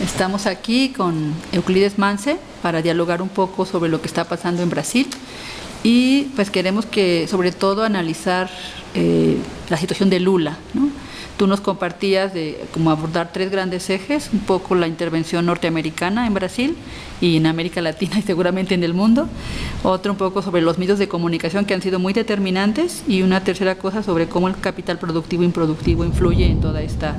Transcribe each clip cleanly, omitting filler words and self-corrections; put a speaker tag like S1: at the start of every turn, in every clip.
S1: Estamos aquí con Euclides Mance para dialogar un poco sobre lo que está pasando en Brasil y pues queremos que sobre todo analizar la situación de Lula, ¿no? Tú nos compartías de cómo abordar tres grandes ejes, un poco la intervención norteamericana en Brasil y en América Latina y seguramente en el mundo, otro un poco sobre los medios de comunicación que han sido muy determinantes y una tercera cosa sobre cómo el capital productivo e improductivo influye en toda esta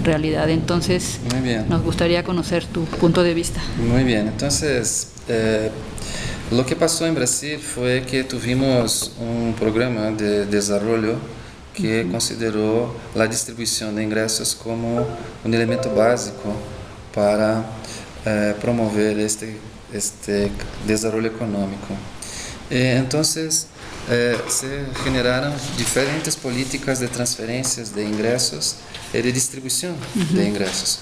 S1: realidad. Entonces,
S2: muy bien,
S1: nos gustaría conocer tu punto de vista.
S2: Muy bien, entonces lo que pasó en Brasil fue que tuvimos un programa de desarrollo que consideró la distribución de ingresos como un elemento básico para promover este desarrollo económico. Entonces, se generaron diferentes políticas de transferencias de ingresos y de distribución de ingresos.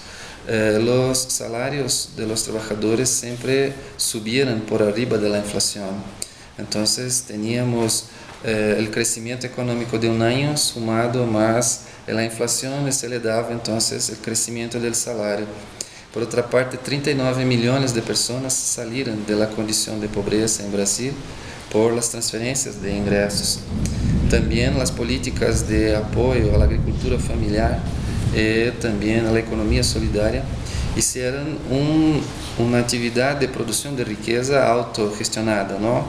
S2: Los salarios de los trabajadores siempre subieron por arriba de la inflación. Entonces teníamos el crecimiento económico de un año sumado más la inflación y se le daba entonces el crecimiento del salario. Por otra parte, 39 millones de personas salieron de la condición de pobreza en Brasil por las transferencias de ingresos. También las políticas de apoyo a la agricultura familiar y también a la economía solidaria hicieron una actividad de producción de riqueza autogestionada, ¿no?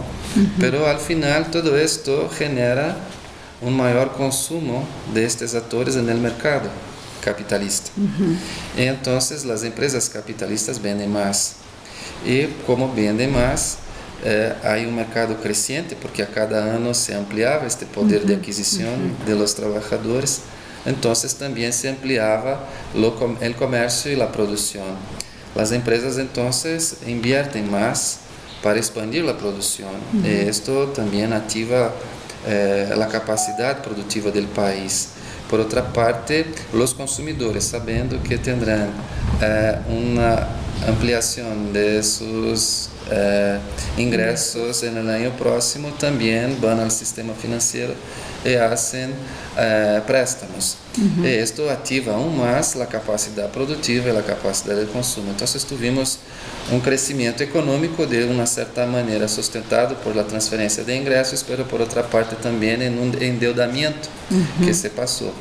S2: Pero al final todo esto genera un mayor consumo de estos actores en el mercado capitalista. Entonces las empresas capitalistas venden más y como venden más, hay un mercado creciente porque a cada año se ampliaba este poder de adquisición de los trabajadores. Entonces también se ampliaba el comercio y la producción. Las empresas entonces invierten más para expandir la producción. Esto también activa la capacidad productiva del país. Por otra parte, los consumidores, sabiendo que tendrán una ampliación de sus ingresos en el año próximo, también van al sistema financiero y hacen préstamos. Y esto activa aún más la capacidad productiva y la capacidad de consumo. Entonces tuvimos un crecimiento económico de una cierta manera sustentado por la transferencia de ingresos, pero por otra parte también en un endeudamiento que se pasó.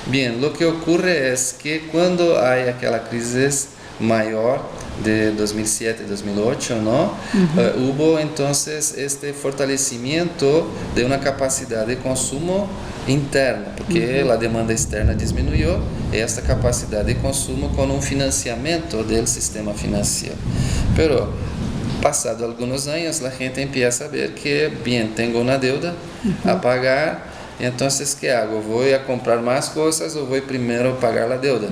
S2: Bien, lo que ocurre es que cuando hay aquella crisis mayor de 2007-2008, ¿no? Hubo entonces este fortalecimiento de una capacidad de consumo interna, porque la demanda externa disminuyó y esta capacidad de consumo con un financiamiento del sistema financiero. Pero pasado algunos años la gente empieza a ver que, bien, tengo una deuda a pagar, entonces ¿qué hago? ¿Voy a comprar más cosas o voy primero a pagar la deuda?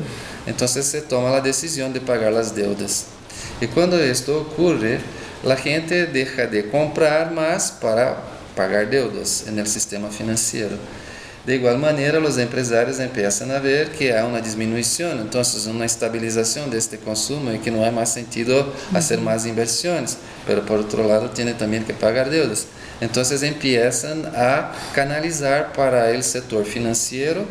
S2: Entonces se toma la decisión de pagar las deudas. Y cuando esto ocurre, la gente deja de comprar más para pagar deudas en el sistema financiero. De igual manera, los empresarios empiezan a ver que hay una disminución, entonces una estabilización de este consumo y que no hay más sentido hacer más inversiones, pero por otro lado tienen también que pagar deudas. Entonces empiezan a canalizar para el sector financiero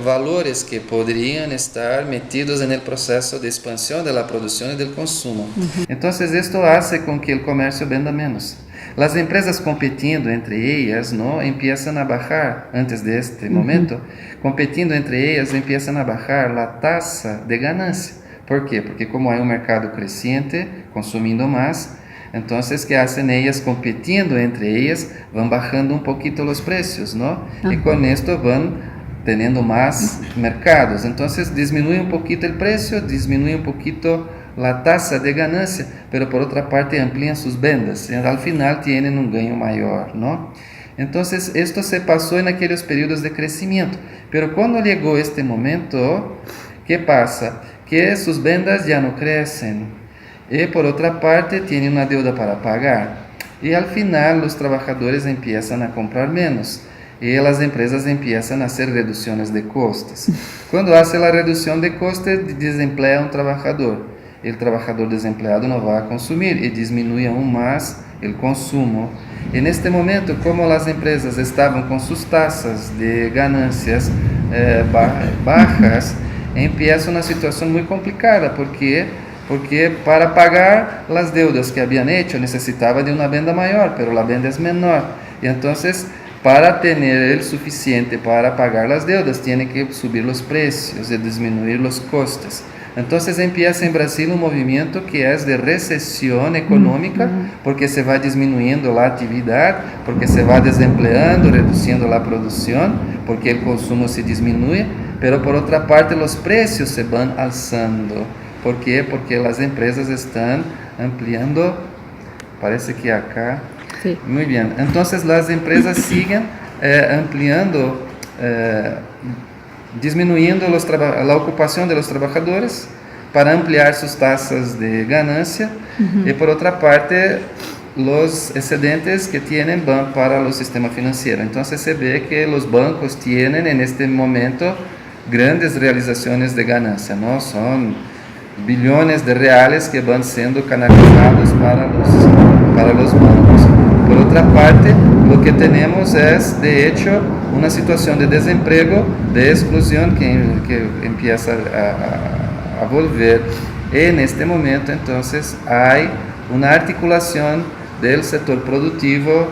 S2: valores que podrían estar metidos en el proceso de expansión de la producción y del consumo. Entonces esto hace con que el comercio venda menos. Las empresas compitiendo entre ellas, ¿no? Empiezan a bajar, antes de este momento, compitiendo entre ellas, empiezan a bajar la tasa de ganancia. ¿Por qué? Porque como hay un mercado creciente, consumiendo más, entonces, ¿qué hacen ellas? Compitiendo entre ellas, van bajando un poquito los precios, ¿no? Y con esto van teniendo más mercados. Entonces, disminuye un poquito el precio, disminuye un poquito la tasa de ganancia, pero por otra parte amplían sus vendas. Y al final tienen un gaño mayor, ¿no? Entonces, esto se pasó en aquellos periodos de crecimiento. Pero cuando llegó este momento, ¿qué pasa? Que sus vendas ya no crecen. Y por otra parte, tienen una deuda para pagar. Y al final, los trabajadores empiezan a comprar menos. Y las empresas empiezan a hacer reducciones de costes. Cuando hace la reducción de costes, desemplea a un trabajador. El trabajador desempleado no va a consumir y disminuye aún más el consumo. En este momento, como las empresas estaban con sus tasas de ganancias bajas, empieza una situación muy complicada, porque para pagar las deudas que habían hecho necesitaba de una venta mayor, pero la venta es menor, y entonces para tener el suficiente para pagar las deudas tiene que subir los precios y disminuir los costes. Entonces empieza en Brasil un movimiento que es de recesión económica, porque se va disminuyendo la actividad, porque se va desempleando, reduciendo la producción, porque el consumo se disminuye, pero por otra parte los precios se van alzando. ¿Por qué? Porque las empresas están ampliando, parece que acá,
S1: Sí.
S2: muy bien, entonces las empresas siguen ampliando, disminuyendo la ocupación de los trabajadores para ampliar sus tasas de ganancia, y por otra parte los excedentes que tienen van para el sistema financiero. Entonces se ve que los bancos tienen en este momento grandes realizaciones de ganancia, ¿no? Son billones de reales que van siendo canalizados para los bancos. Por otra parte, lo que tenemos es, de hecho, una situación de desempleo, de exclusión que empieza a volver. En este momento, entonces, hay una articulación del sector productivo,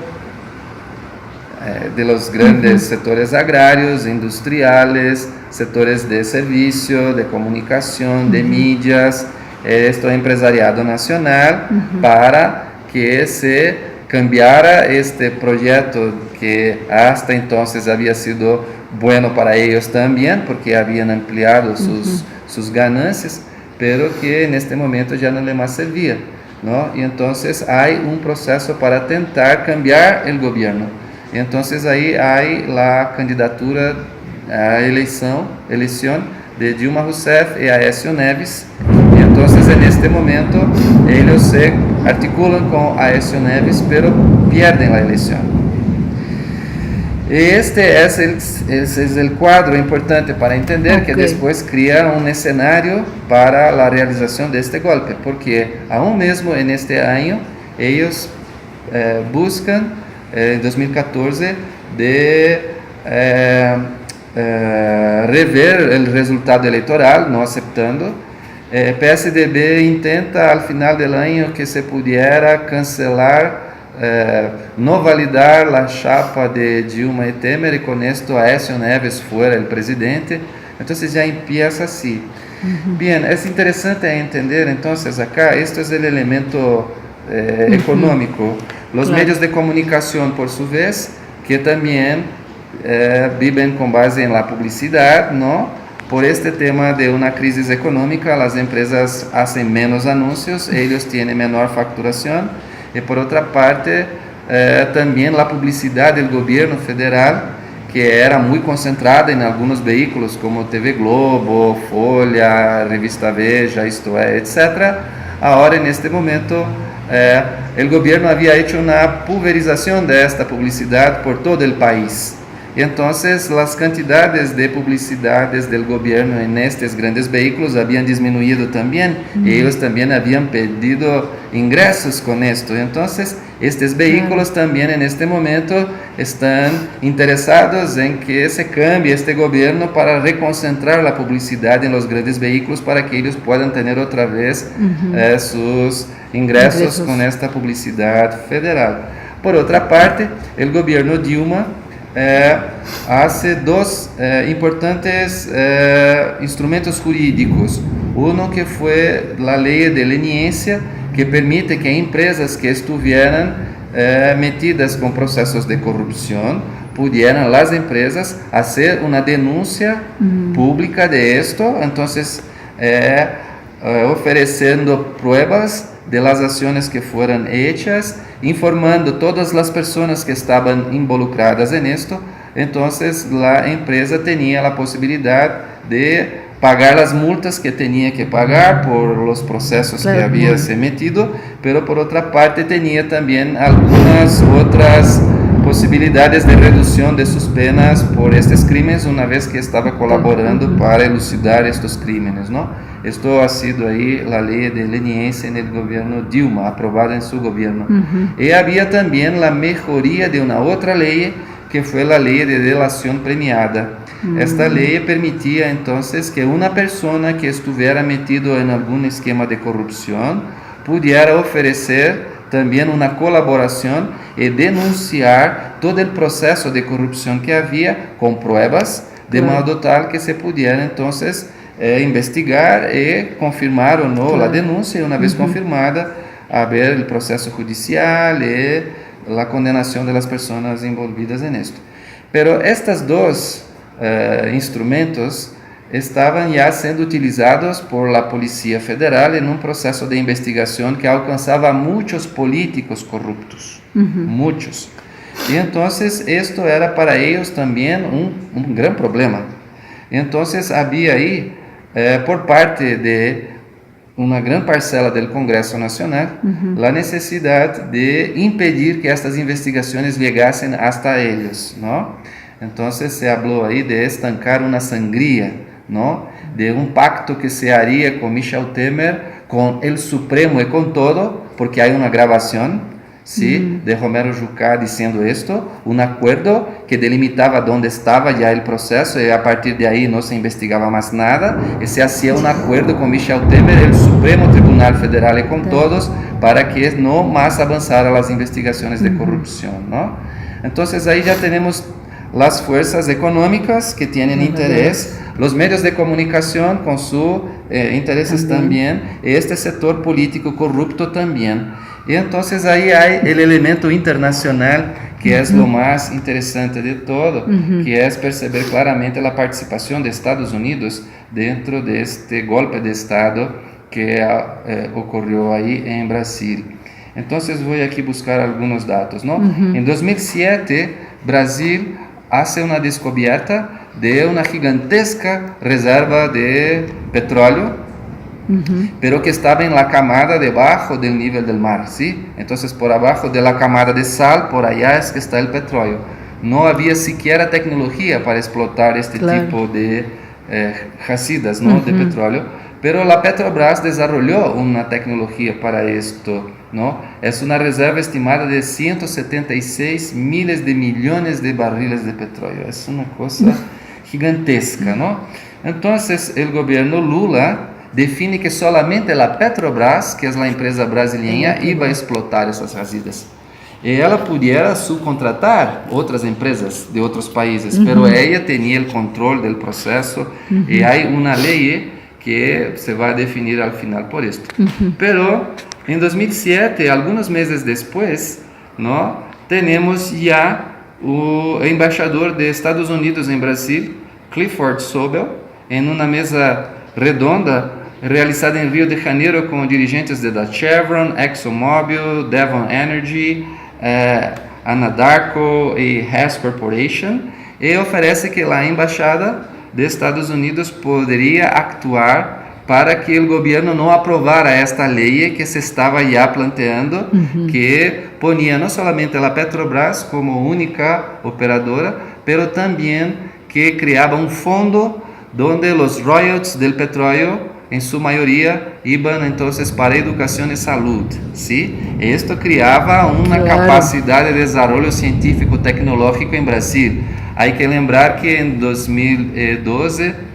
S2: de los grandes sectores agrarios, industriales, sectores de servicio, de comunicación, de mídias, esto empresariado nacional, para que se cambiara este proyecto que hasta entonces había sido bueno para ellos también, porque habían ampliado sus ganancias, pero que en este momento ya no le más servía, ¿no? Y entonces hay un proceso para tentar cambiar el gobierno. Y entonces ahí hay la candidatura a elección de Dilma Rousseff y Aécio Neves. Y entonces en este momento ellos se articulan con Aécio Neves, pero pierden la elección. Este es el cuadro importante para entender que después crea un escenario para la realización de este golpe, porque aún mismo en este año ellos buscan en 2014 de rever el resultado electoral, no aceptando. PSDB intenta al final del año que se pudiera cancelar, no validar la chapa de Dilma y Temer, y con esto Aécio Neves fuera el presidente. Entonces ya empieza así. Bien, es interesante entender entonces acá, esto es el elemento económico. Los medios de comunicación, por su vez, que también viven con base en la publicidad, ¿no? Por este tema de una crisis económica, las empresas hacen menos anuncios, ellos tienen menor facturación, y por otra parte, también la publicidad del gobierno federal, que era muy concentrada en algunos vehículos como TV Globo, Folha, Revista Veja, Isto É, etc. Ahora, en este momento, el gobierno había hecho una pulverización de esta publicidad por todo el país. Y entonces las cantidades de publicidades del gobierno en estos grandes vehículos habían disminuido también, y ellos también habían perdido ingresos con esto. Entonces estos vehículos también en este momento están interesados en que se cambie este gobierno para reconcentrar la publicidad en los grandes vehículos, para que ellos puedan tener otra vez sus ingresos con esta publicidad federal. Por otra parte, el gobierno Dilma hace dos importantes instrumentos jurídicos. Uno que fue la ley de leniência, que permite que empresas que estuvieran metidas con procesos de corrupción pudieran las empresas hacer una denuncia pública de esto, entonces ofreciendo pruebas de las acciones que fueron hechas, informando todas las personas que estaban involucradas en esto. Entonces la empresa tenía la posibilidad de pagar las multas que tenía que pagar por los procesos que había se metido, pero por otra parte tenía también algunas otras posibilidades de reducción de sus penas por estos crímenes, una vez que estaba colaborando para elucidar estos crímenes, ¿no? Esto ha sido ahí la ley de leniência en el gobierno Dilma, aprobada en su gobierno. Y había también la mejoría de una otra ley que fue la ley de delación premiada. Esta ley permitía entonces que una persona que estuviera metido en algún esquema de corrupción pudiera ofrecer también una colaboración y denunciar todo el proceso de corrupción que había con pruebas, de modo tal que se pudiera entonces investigar y confirmar o no la denuncia, y una vez confirmada, haber el proceso judicial y la condenación de las personas envolvidas en esto. Pero estos dos instrumentos estaban ya siendo utilizados por la Policía Federal en un proceso de investigación que alcanzaba a muchos políticos corruptos, muchos. Y entonces esto era para ellos también un gran problema. Entonces había ahí, por parte de una gran parcela del Congreso Nacional, la necesidad de impedir que estas investigaciones llegasen hasta ellos, ¿no? Entonces se habló ahí de estancar una sangría, ¿no? De un pacto que se haría con Michel Temer, con el Supremo y con todo, porque hay una grabación, ¿sí? De Romero Jucá diciendo esto, un acuerdo que delimitaba dónde estaba ya el proceso, y a partir de ahí no se investigaba más nada, y se hacía un acuerdo con Michel Temer, el Supremo Tribunal Federal y con todos, para que no más avanzaran las investigaciones de corrupción, ¿no? Entonces ahí ya tenemos las fuerzas económicas que tienen interés, los medios de comunicación con sus intereses también, y este sector político corrupto también. Y entonces ahí hay el elemento internacional, que es lo más interesante de todo, que es perceber claramente la participación de Estados Unidos dentro de este golpe de Estado que ocurrió ahí en Brasil. Entonces voy aquí a buscar algunos datos, ¿no? En 2007, Brasil hace una descubierta de una gigantesca reserva de petróleo, pero que estaba en la camada debajo del nivel del mar, ¿sí? Entonces por abajo de la camada de sal, por allá es que está el petróleo. No había siquiera tecnología para explotar este tipo de jazidas, ¿no? De petróleo, pero la Petrobras desarrolló una tecnología para esto, ¿no? Es una reserva estimada de 176 miles de millones de barriles de petróleo. Es una cosa gigantesca, ¿no? Entonces el gobierno Lula define que solamente la Petrobras, que es la empresa brasileña, iba a explotar esas jazidas. Ela pudiera subcontratar outras empresas de outros países, pero ella tenía el control del proceso, y hay una ley que se va a definir al final por esto. Pero en 2007, algunos meses después, ¿no? Tenemos ya o embaixador de Estados Unidos en Brasil, Clifford Sobel, en una mesa redonda realizada en Rio de Janeiro con dirigentes de da Chevron, ExxonMobil, Devon Energy, Anadarko e Hess Corporation, e oferece que a embaixada de Estados Unidos poderia actuar para que o governo não aprovara esta lei que se estava já planteando, que ponia não somente a Petrobras como única operadora, pero também que criava um fundo onde os royalties do petróleo en su mayoría iban entonces para educación y salud, ¿sí? Esto criaba una capacidad de desarrollo científico tecnológico en Brasil. Hay que lembrar que en 2012,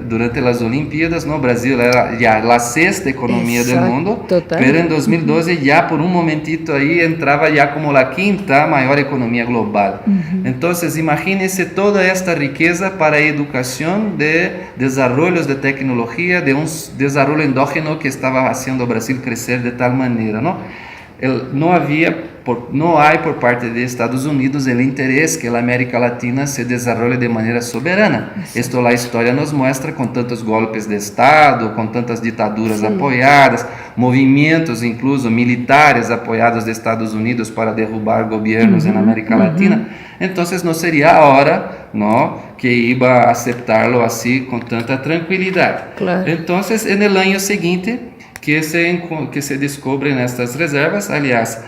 S2: durante las Olimpíadas, ¿no? Brasil era ya la sexta economía del mundo, pero en 2012 ya por un momentito ahí entraba ya como la quinta mayor economía global. Entonces imagínense toda esta riqueza para educación, de desarrollos de tecnología, de un desarrollo endógeno que estaba haciendo Brasil crecer de tal manera, ¿no? No hay por parte de Estados Unidos el interés que la América Latina se desarrolle de manera soberana. Esto la historia nos muestra con tantos golpes de Estado, con tantas dictaduras apoyadas, movimientos incluso militares apoyados de Estados Unidos para derrubar gobiernos en América Latina. Entonces no sería ahora, ¿no?, que iba a aceptarlo así con tanta tranquilidad. Entonces en el año siguiente que se descubren estas reservas, aliás,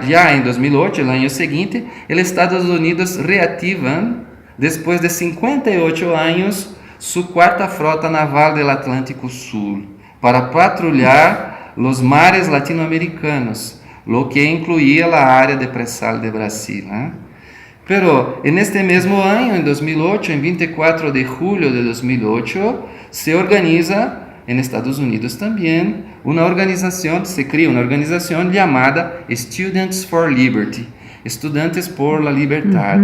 S2: ya en 2008, el año siguiente, el Estados Unidos reactivan, después de 58 años, su cuarta frota naval del Atlántico Sur, para patrullar los mares latinoamericanos. lo que incluía la área de presal de Brasil. Pero en este mismo año, en 2008, en 24 de julio de 2008, se organiza en Estados Unidos también se crea una organización llamada Students for Liberty, Estudantes por la Libertad.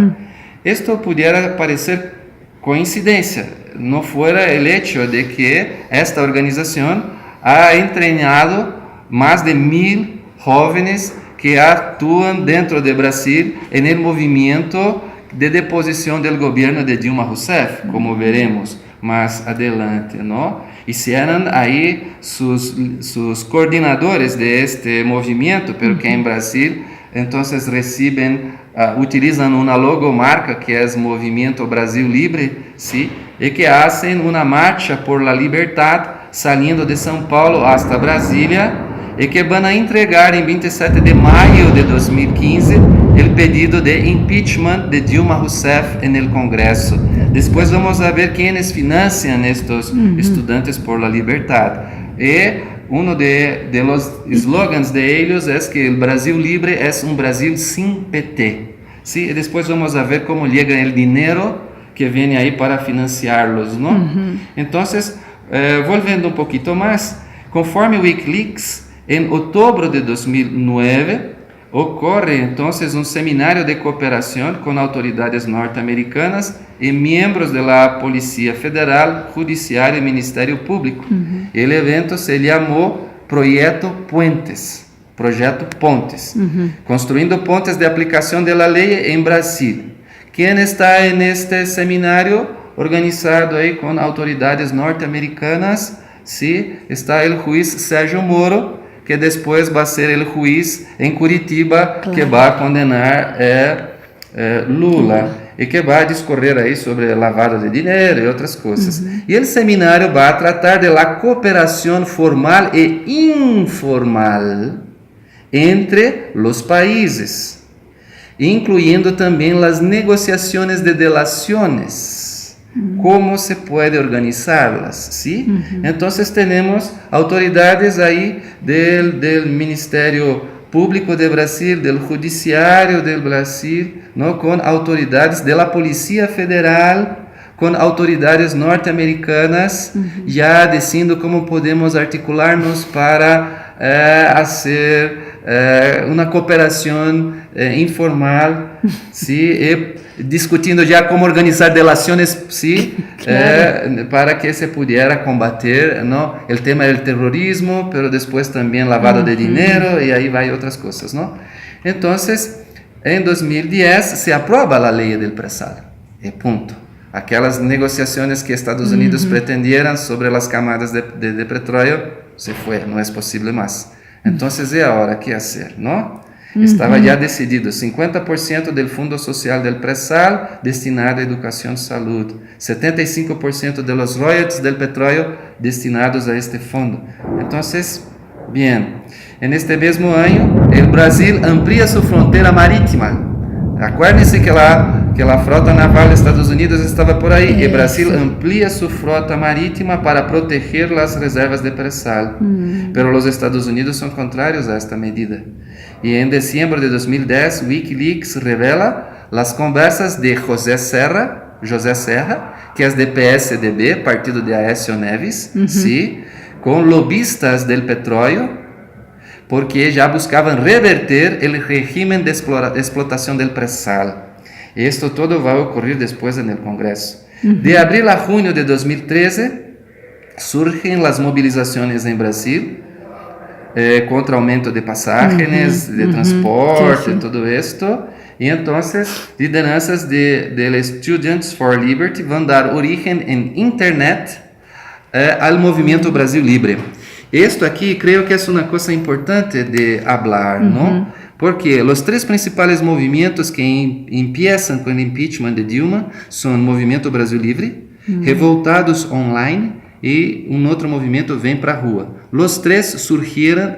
S2: Esto pudiera parecer coincidencia, no fuera el hecho de que esta organización ha entrenado más de 1,000 jóvenes que actúan dentro de Brasil en el movimiento de deposición del gobierno de Dilma Rousseff, como veremos más adelante, ¿no? Y serán ahí sus coordinadores de este movimiento, pero que en Brasil entonces utilizan una logomarca que es Movimiento Brasil Libre, ¿sí? Y que hacen una marcha por la libertad saliendo de São Paulo hasta Brasília y que van a entregar en 27 de mayo de 2015 el pedido de impeachment de Dilma Rousseff en el Congreso. Después vamos a ver quiénes financian estos estudantes por la libertad. Y uno de los eslogans de ellos es que el Brasil libre es un Brasil sin PT. ¿Sí? Y después vamos a ver cómo llega el dinero que viene ahí para financiarlos, ¿no? Entonces, volviendo un poquito más, conforme Wikileaks, en octubre de 2009 ocurre entonces un seminario de cooperación con autoridades norteamericanas y miembros de la Policía Federal, Judiciaria y Ministerio Público. El evento se llamó Proyecto Pontes, construyendo pontes de aplicación de la ley en Brasil. ¿Quién está en este seminario organizado ahí con autoridades norteamericanas? Sí, está el juez Sérgio Moro, que después va a ser el juez en Curitiba, que va a condenar Lula y que va a discorrer ahí sobre el lavado de dinero y otras cosas. Y el seminario va a tratar de la cooperación formal e informal entre los países, incluyendo también las negociaciones de delaciones. ¿Cómo se puede organizarlas? ¿Sí? Entonces tenemos autoridades ahí del Ministerio Público de Brasil, del Judiciario del Brasil, ¿no? Con autoridades de la Policía Federal, con autoridades norteamericanas, ya diciendo cómo podemos articularnos para hacer una cooperación informal, ¿sí? Discutindo ya cómo organizar delaciones, ¿sí? Claro. Para que se pudiera combater, ¿no? El tema del terrorismo, pero después también lavado de dinero, y ahí va y otras cosas, ¿no? Entonces, en 2010 se aprueba la ley del presal, y punto. Aquellas negociaciones que Estados Unidos pretendieran sobre las camadas de petróleo, se fue, no es posible más. Entonces, ¿y ahora qué hacer, no? Estaba ya decidido, 50% del Fundo Social del Presal destinado a educación y salud, 75% de los royalties del petróleo destinados a este fondo. Entonces, bien, en este mismo año, el Brasil amplía su frontera marítima. Acuérdense que la frota naval de Estados Unidos estaba por ahí, y Brasil amplía su flota marítima para proteger las reservas de presal. Pero los Estados Unidos son contrarios a esta medida. Y en diciembre de 2010, Wikileaks revela las conversas de José Serra, que es de PSDB, partido de Aécio Neves, ¿sí? Con lobistas del petróleo, porque ya buscaban reverter el régimen de explotación del presal. Y esto todo va a ocurrir después en el Congreso. De abril a junio de 2013, surgen las movilizaciones en Brasil, contra aumento de pasajes, de transporte, todo esto. Y entonces, lideranzas del Students for Liberty van a dar origen en Internet al movimiento Brasil Libre. Esto aquí creo que es una cosa importante de hablar, ¿no? Porque los tres principales movimientos que empiezan con el impeachment de Dilma son Movimiento Brasil Libre, Revoltados Online y un otro movimiento Vem Pra Rua. Los tres surgieron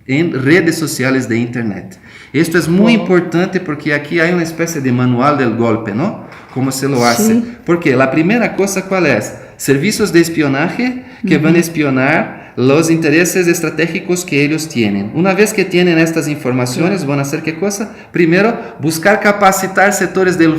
S2: en redes sociales de Internet. Esto es muy importante porque aquí hay una especie de manual del golpe, ¿no? Cómo se lo hace. Porque la primera cosa, ¿cuál es? servicios de espionaje que van a espionar los intereses estratégicos que ellos tienen. Una vez que tienen estas informaciones, van a hacer ¿qué cosa? Primero, buscar capacitar sectores del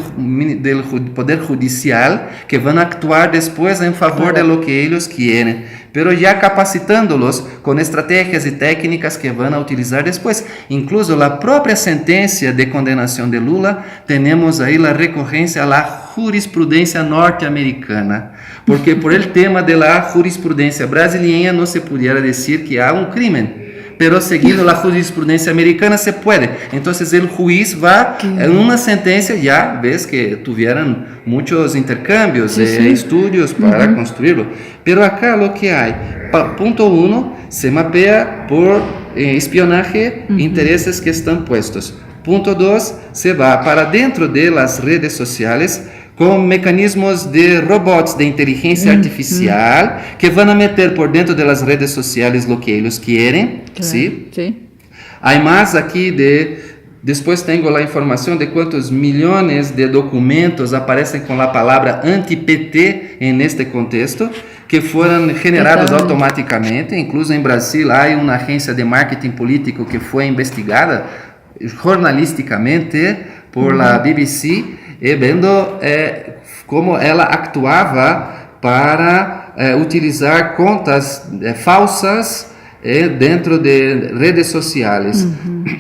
S2: Poder Judicial que van a actuar después en favor de lo que ellos quieren, pero ya capacitándolos con estrategias y técnicas que van a utilizar después. Incluso la propia sentencia de condenación de Lula, tenemos ahí la recurrencia a la jurisprudencia norteamericana, porque por el tema de la jurisprudencia brasileña no se pudiera decir que hay un crimen, pero seguindo la jurisprudencia americana se puede. Entonces el juiz va en una sentencia, ya ves que tuvieron muchos intercambios de estudios para construirlo. Pero acá lo que hay, punto 1, se mapea por espionaje intereses que están puestos. Punto 2, se va para dentro de las redes sociales con mecanismos de robots de inteligencia artificial que van a meter por dentro de las redes sociales lo que ellos quieren, ¿sí? Hay más aquí después tengo la información de cuántos millones de documentos aparecen con la palabra anti-PT en este contexto, que fueron generados automáticamente. Incluso en Brasil hay una agencia de marketing político que fue investigada jornalísticamente por la BBC, vendo como ela actuava para utilizar contas falsas dentro de redes sociales.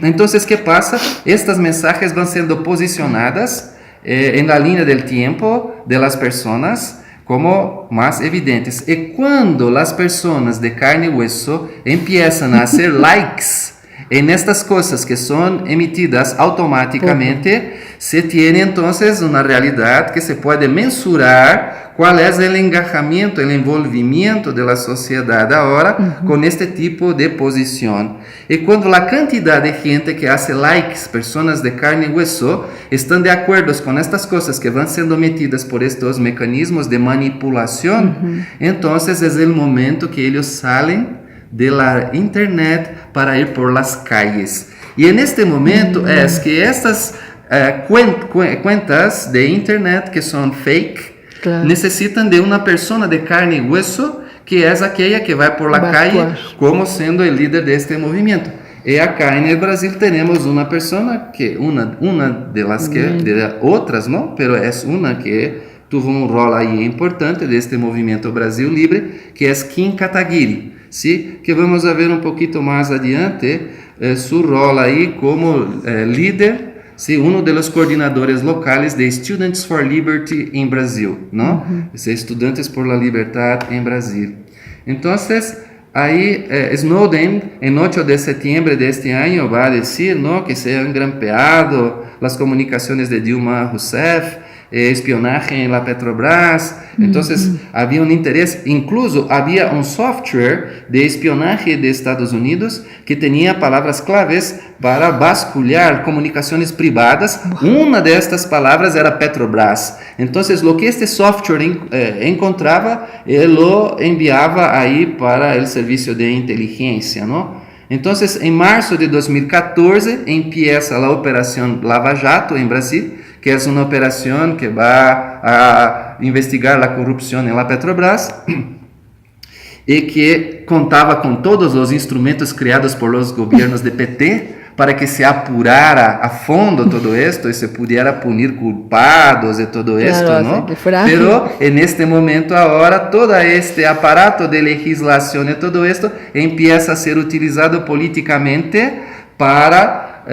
S2: Entonces, ¿qué pasa? Estas mensajes van siendo posicionadas en la línea del tiempo de las personas como más evidentes. Y cuando las personas de carne y hueso empiezan a hacer likes en estas cosas que son emitidas automáticamente, se tiene entonces una realidad que se puede mensurar cuál es el engajamiento, el envolvimiento de la sociedad ahora con este tipo de posición. Y cuando la cantidad de gente que hace likes, personas de carne y hueso, están de acuerdo con estas cosas que van siendo metidas por estos mecanismos de manipulación, entonces es el momento que ellos salen de la internet para ir por las calles. Y en este momento es que estas cuentas de internet que son fake, necesitan de una persona de carne y hueso que es aquella que va por la calle como siendo el líder de este movimiento. Y acá en el Brasil tenemos una persona que, una de las que, de otras, ¿no? Pero es una que tuvo un rol ahí importante de este movimiento Brasil Libre, que es Kim Kataguiri, ¿sí? Que vamos a ver un poquito más adiante su rol ahí como líder, ¿sí? Uno de los coordinadores locales de Students for Liberty en Brasil, ¿no? Estudiantes por la Libertad en Brasil. Entonces, ahí Snowden, en 8 de septiembre de este año, va a decir, ¿no?, que se han grampeado las comunicaciones de Dilma Rousseff, espionaje en la Petrobras. Entonces había un interés, incluso había un software de espionaje de Estados Unidos que tenía palabras claves para vasculhar comunicaciones privadas. Una de estas palabras era Petrobras. Entonces lo que este software encontraba, él lo enviaba ahí para el servicio de inteligencia, ¿no? Entonces, en marzo de 2014 empieza la operación Lava Jato en Brasil, que es una operación que va a investigar la corrupción en la Petrobras y que contaba con todos los instrumentos creados por los gobiernos de PT para que se apurara a fondo todo esto y se pudiera punir culpados de todo esto, ¿no? Pero en este momento ahora todo este aparato de legislación y todo esto empieza a ser utilizado políticamente para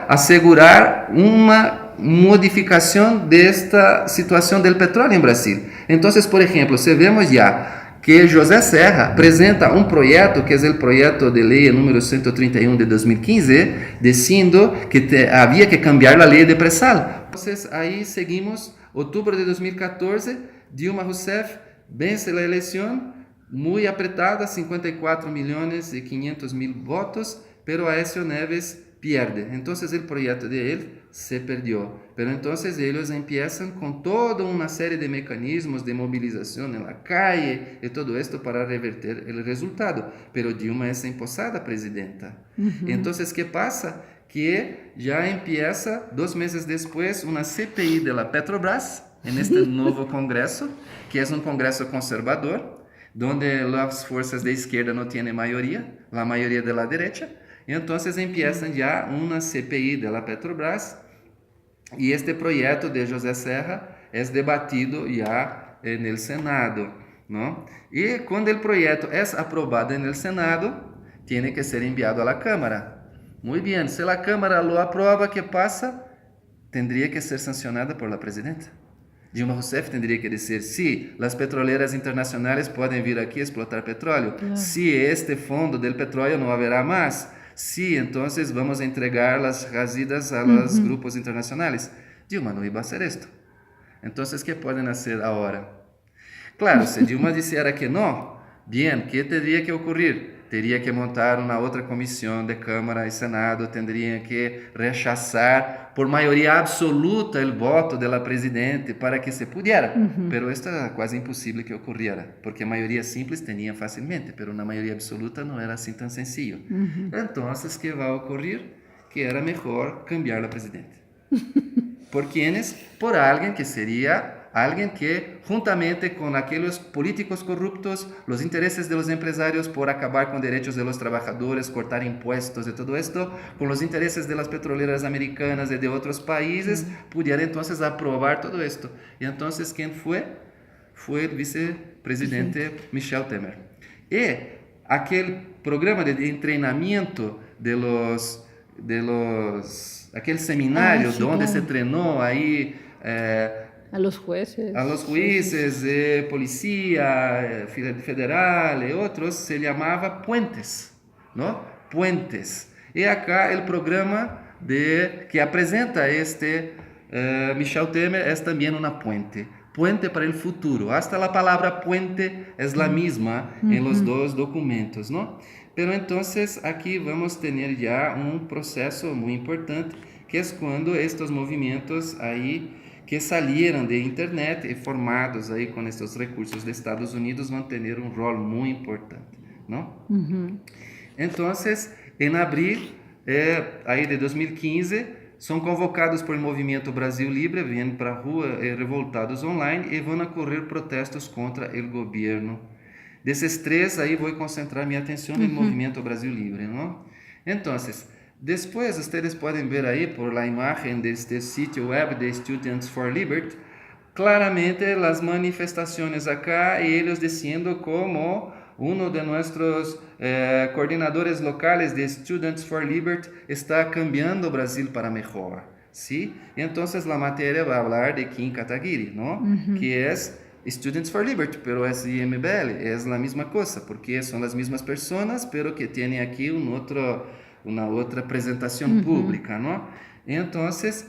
S2: asegurar una modificación de esta situación del petróleo en Brasil. Entonces, por ejemplo, si vemos ya que José Serra apresenta um projeto, que é o projeto de lei número 131 de 2015, dizendo que havia que cambiar a lei de pré-sal. Então, aí seguimos, outubro de 2014, Dilma Rousseff vence a eleição, muito apretada, 54.500.000 votos, pero Aécio Neves pierde. Entonces el proyecto de él se perdió. Pero entonces ellos empiezan con toda una serie de mecanismos de movilización en la calle y todo esto para revertir el resultado. Pero Dilma es empossada presidenta. Entonces, ¿qué pasa? Que ya empieza, 2 meses después, una CPI de la Petrobras, en este nuevo Congreso, que es un Congreso conservador, donde las fuerzas de izquierda no tienen mayoría, la mayoría de la derecha, y entonces empiezan ya una CPI de la Petrobras, y este proyecto de José Serra es debatido ya en el Senado, ¿no? Y cuando el proyecto es aprobado en el Senado, tiene que ser enviado a la Cámara. Muy bien, si la Cámara lo aprueba, ¿qué pasa? Tendría que ser sancionada por la presidenta. Dilma Rousseff tendría que decir, sí, las petroleras internacionales pueden vir aquí a explotar petróleo. Claro. Sí, este fondo del petróleo no habrá más. Sí, entonces vamos a entregar las jazidas a los grupos internacionales. Dilma no iba a hacer esto. Entonces, ¿qué pueden hacer ahora? Claro, si Dilma dijera que no, bien, ¿qué tendría que ocurrir? Teria que montar uma outra comissão de Câmara e Senado, tendria que rechazar por maioria absoluta o voto da presidente para que se pudiera. Pero esto era quase impossível que ocorriera, porque a maioria simples tinha facilmente, pero na maioria absoluta não era assim tão sencillo. Então, o que vai ocorrer? Que era melhor cambiar a presidente. ¿Por quiénes? Por alguien que sería alguien que, juntamente con aquellos políticos corruptos, los intereses de los empresarios por acabar con derechos de los trabajadores, cortar impuestos y todo esto, con los intereses de las petroleras americanas y de otros países, pudiera entonces aprobar todo esto. Y entonces, ¿quién fue? Fue el vicepresidente Michel Temer. Y aquel programa de entrenamiento aquel seminario donde claro. Se entrenó ahí
S1: a los jueces,
S2: policía federal y otros, se llamaba Puentes, ¿no? Puentes. Y acá el programa que apresenta Michel Temer es también una puente para el futuro. Hasta la palabra puente es la misma en los dos documentos, ¿no? Pero entonces aquí vamos a tener ya un proceso muy importante, que es cuando estos movimientos ahí que salieron de internet y formados ahí con estos recursos de Estados Unidos van a tener un rol muy importante, ¿no? Entonces, en abril ahí de 2015, son convocados por el Movimiento Brasil Libre, vienen para la rua revoltados online y van a correr protestos contra el gobierno. Desses três, aí vou concentrar minha atenção no Movimento Brasil Libre, não? Então, depois, vocês podem ver aí por la imagem deste sítio web de Students for Liberty, claramente as manifestações acá e eles dizendo como de nossos coordenadores locais de Students for Liberty está cambiando o Brasil para melhor, ¿sí? Então, a matéria vai falar de Kim Kataguiri, não? Que é Students for Liberty, pero es IMBL, es la misma cosa, porque son las mismas personas, pero que tienen aquí una otra presentación pública, ¿no? Entonces,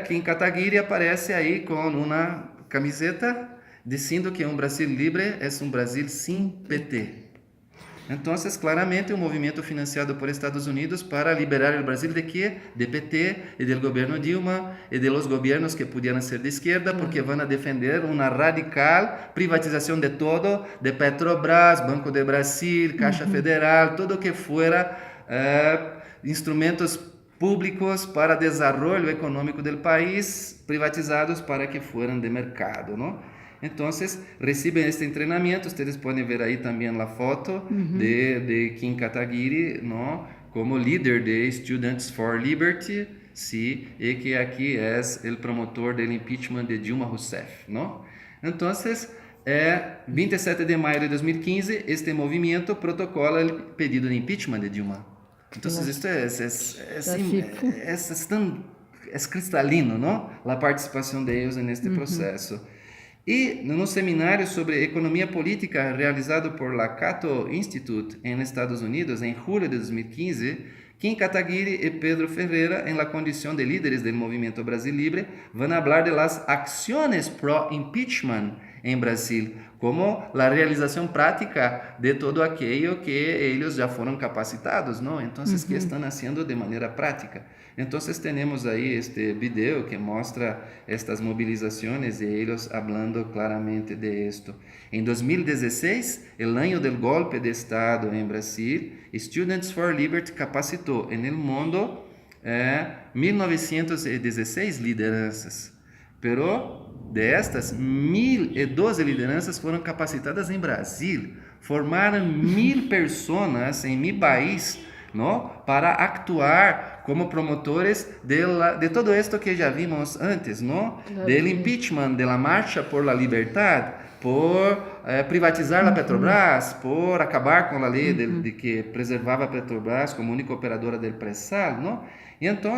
S2: Kim Kataguiri aparece ahí con una camiseta diciendo que un Brasil libre es un Brasil sin PT. Entonces, claramente, un movimiento financiado por Estados Unidos para liberar el Brasil ¿de qué? De PT y del gobierno Dilma y de los gobiernos que pudieran ser de izquierda, porque van a defender una radical privatización de todo, de Petrobras, Banco de Brasil, Caixa Federal, todo que fuera instrumentos públicos para desarrollo económico del país, privatizados para que fueran de mercado, ¿no? Entonces, reciben este entrenamiento, ustedes pueden ver ahí también la foto de Kim Kataguiri, ¿no? Como líder de Students for Liberty, ¿sí? Y que aquí es el promotor del impeachment de Dilma Rousseff, ¿no? Entonces, 27 de mayo de 2015, este movimiento protocola el pedido de impeachment de Dilma. Entonces, esto es cristalino, ¿no? La participación de ellos en este proceso. Y en un seminario sobre economía política realizado por la Cato Institute en Estados Unidos en julio de 2015, Kim Kataguiri y Pedro Ferreira, en la condición de líderes del Movimiento Brasil Libre, van a hablar de las acciones pro-impeachment en Brasil, como la realización práctica de todo aquello que ellos ya fueron capacitados, ¿no? Entonces, ¿qué están haciendo de manera práctica? Entonces tenemos ahí este video que muestra estas movilizaciones y ellos hablando claramente de esto. En 2016, el año del golpe de Estado en Brasil, Students for Liberty capacitó en el mundo 1916 lideranzas, pero destas, 1.012 lideranças foram capacitadas em Brasil. Formaram 1.000 pessoas em mi país, não? Para actuar como promotores de todo esto que já vimos antes, não?
S1: Claro.
S2: Del impeachment, de la marcha por la libertad, por privatizar a Petrobras, por acabar com a lei de que preservava a Petrobras como única operadora del pré-sal, não? E então,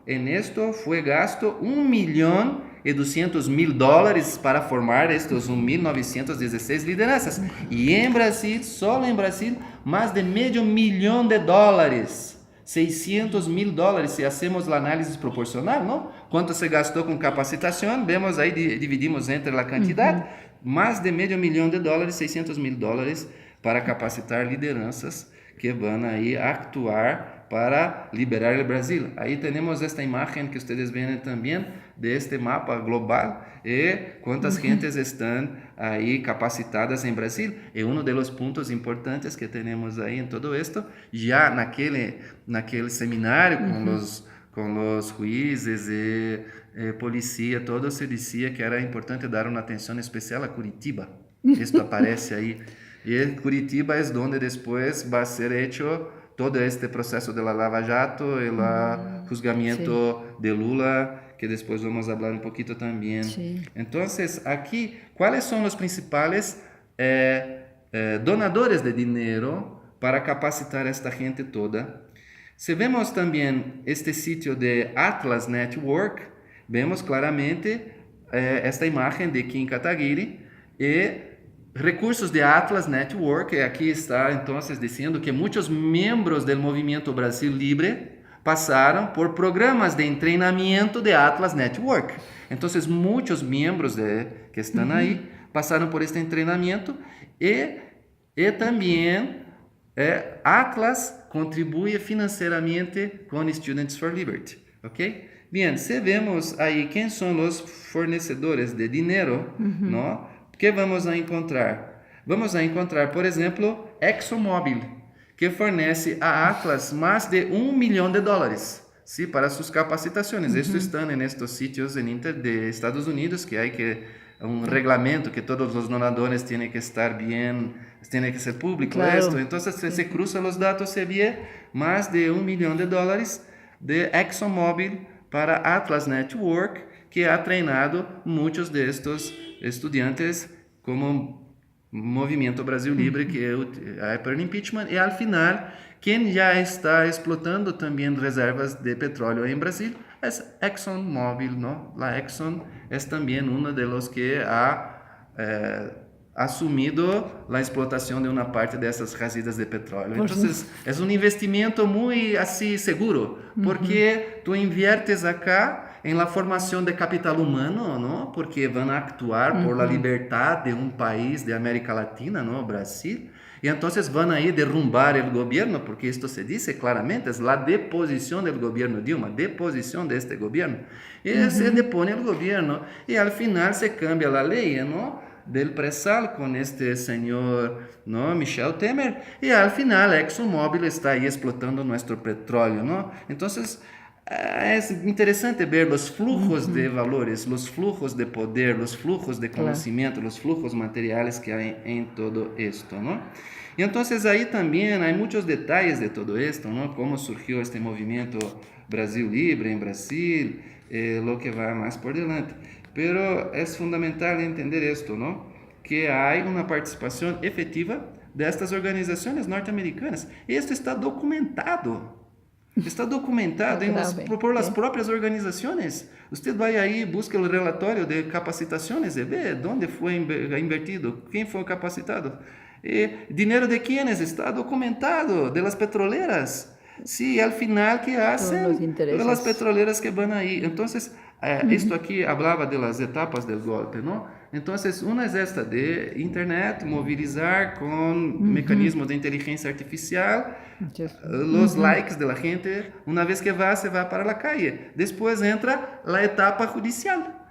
S2: en esto foi gasto $1.200.000 para formar estes 1.916 lideranças. E em Brasil, só em Brasil, mais de $500.000. $600.000, se hacemos a análise proporcional, não? Quanto se gastou com capacitação, vemos aí, dividimos entre a quantidade, mais de $500.000, $600.000 para capacitar lideranças que vão aí actuar para liberar o Brasil. Aí temos esta imagem que vocês veem também deste mapa global e quantas gentes estão aí capacitadas em Brasil. É um dos pontos importantes que temos aí em todo esto. Já naquele seminário com os juízes e polícia, todo se dizia que era importante dar uma atenção especial a Curitiba. Isto aparece aí. E Curitiba é onde depois vai ser hecho todo este processo de la Lava Jato e o juzgamento de Lula, que depois vamos falar um pouquinho também. Então, aqui, quais são os principais donadores de dinheiro para capacitar esta gente toda? Se vemos também este sítio de Atlas Network, vemos claramente esta imagem de Kim Kataguiri e recursos de Atlas Network. Aqui está, então, dizendo que muitos membros do Movimento Brasil Libre passaram por programas de treinamento de Atlas Network. Então, muitos membros que estão aí passaram por este treinamento e também Atlas contribui financeiramente com Students for Liberty, ok? Bem, se vemos aí quem são os fornecedores de dinheiro, não? Que vamos a encontrar? Vamos a encontrar, por exemplo, ExxonMobil, que fornece a Atlas mais de $1 milhão, ¿sí? Para suas capacitações. Isto está nestes sítios de Estados Unidos, que há um regulamento que todos os donadores têm que estar bem, tem que ser público. Claro. Então, se cruzam os dados, se vê mais de $1 milhão de ExxonMobil para Atlas Network, que ha treinado muitos destes estudantes como Movimento Brasil Libre, que é para o impeachment, e ao final, quem já está explotando também reservas de petróleo em Brasil é ExxonMobil, não? A Exxon é também um dos que ha assumido a explotação de uma parte dessas jazidas de petróleo. Então, é um investimento muito assim seguro, porque tu inviertes acá em la formação de capital humano, não? Porque vão actuar por la liberdade de um país de América Latina, não? Brasil. E então vão aí derrumbar o governo, porque isto se diz claramente, é a deposição do governo Dilma, deposição deste governo. E se depone o governo e ao final se cambia a lei, não? Del pré-sal com este senhor, não? Michel Temer, e ao final a ExxonMobil está aí explotando nosso petróleo, não? Então, é interessante ver os fluxos de valores, os fluxos de poder, os fluxos de conhecimento, os fluxos materiais que há em todo isto, não? E então aí também há muitos detalhes de todo isto, não? Como surgiu este movimento Brasil Libre em Brasil, lo que vai mais por delante. Pero é fundamental entender isto, não? Que há uma participação efetiva destas organizações norte-americanas. Isto está documentado. Está documentado por as próprias organizações. Você vai aí, busca o relatório de capacitações e vê onde foi invertido, quem foi capacitado. E dinheiro de quienes está documentado, das petroleras. Sim, ao final que hacen das petroleras que vão aí. Então, isto aqui falava das etapas do golpe, não? Então, uma é esta de internet, mobilizar com mecanismos de inteligência artificial, os likes da gente, uma vez que se vai para a calle. Depois entra a etapa judicial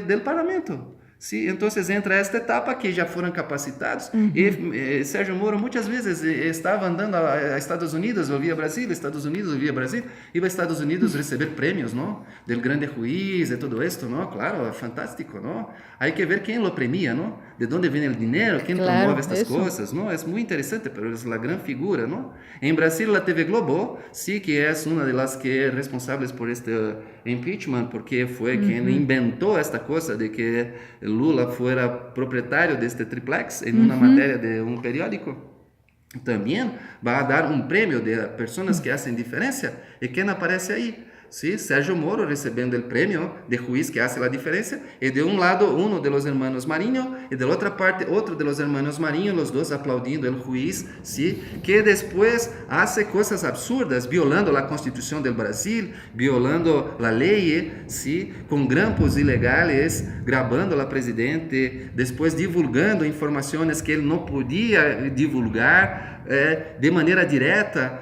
S2: do parlamento. Sí, entonces entra esta etapa que já foram capacitados e Sérgio Moro muitas vezes estava andando a Estados Unidos, ouvia Brasil, Estados Unidos, ouvia Brasil, ia a Estados Unidos receber prêmios, não? Del grande juiz e tudo isto, não? Claro, é fantástico, não? Hay que ver quem lo premia, não? De onde vem o dinheiro, quem promove estas coisas, não? É muito interessante, mas é uma grande figura, não? Em Brasil, a TV Globo, sí, que é uma das que é responsável por este impeachment, porque foi quem inventou esta coisa de que Lula fuera proprietário deste triplex em uma matéria de um periódico. Também vai dar um prêmio de pessoas que fazem diferença. E quem aparece aí? Sí, Sérgio Moro recebendo o prêmio de juiz que hace a diferença, e de um lado de los hermanos Marinho, e de outra parte outro de los hermanos Marinho, os dois aplaudindo o juiz, sí, que depois hace coisas absurdas, violando a Constituição do Brasil, violando a lei, sí, com grampos ilegais, gravando a presidente, depois divulgando informações que ele não podia divulgar de maneira direta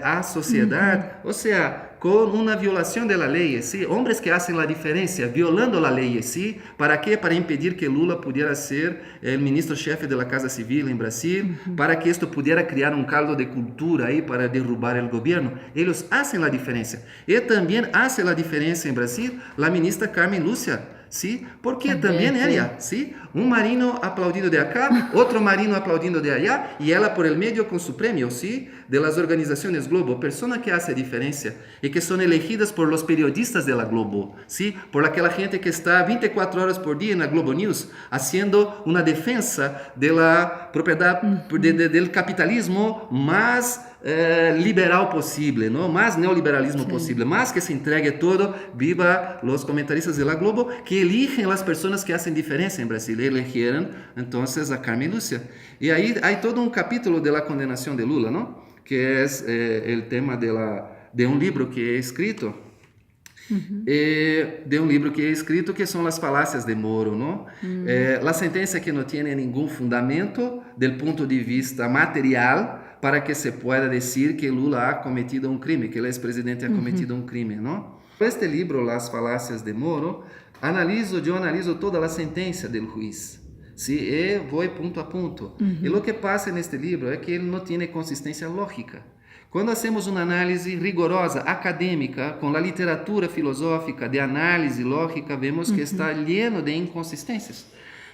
S2: à sociedade, ou seja, com uma violação da lei, ¿sí? Homens que fazem a diferença, violando a lei, ¿sí? ¿Para quê? Para impedir que Lula pudesse ser o ministro-chefe da Casa Civil em Brasil, para que isto pudesse criar um caldo de cultura aí para derrubar o governo. Eles fazem a diferença. E também faz a diferença em Brasil a ministra Carmen Lúcia. ¿Sí? Porque también ella, ¿sí? Un marino aplaudido de acá, otro marino aplaudindo de allá, y ella por el medio con su premio, ¿sí? De las organizaciones Globo, personas que hacen diferencia y que son elegidas por los periodistas de la Globo, ¿sí? Por aquella gente que está 24 horas por día en la Globo News, haciendo una defensa de la propiedad, del capitalismo más liberal possível, não? Mais neoliberalismo possível, mais que se entregue todo, viva os comentaristas de la Globo que eligem as pessoas que fazem diferença em Brasil, elegieron então a Carmen Lúcia. E aí há todo um capítulo de la condenação de Lula, não? Que é o tema de um livro que é escrito, que são as falácias de Moro, não? A sentença que não tem nenhum fundamento do ponto de vista material para que se pueda decir que Lula ha cometido un crimen, que el expresidente ha cometido un crimen, ¿no? Este libro, Las Falácias de Moro, yo analizo toda la sentencia del juiz, ¿sí? Y voy punto a punto. Y lo que pasa en este libro es que él no tiene consistencia lógica. Quando hacemos uma análise rigorosa, acadêmica, com a literatura filosófica de análise lógica, vemos que está lleno de inconsistências.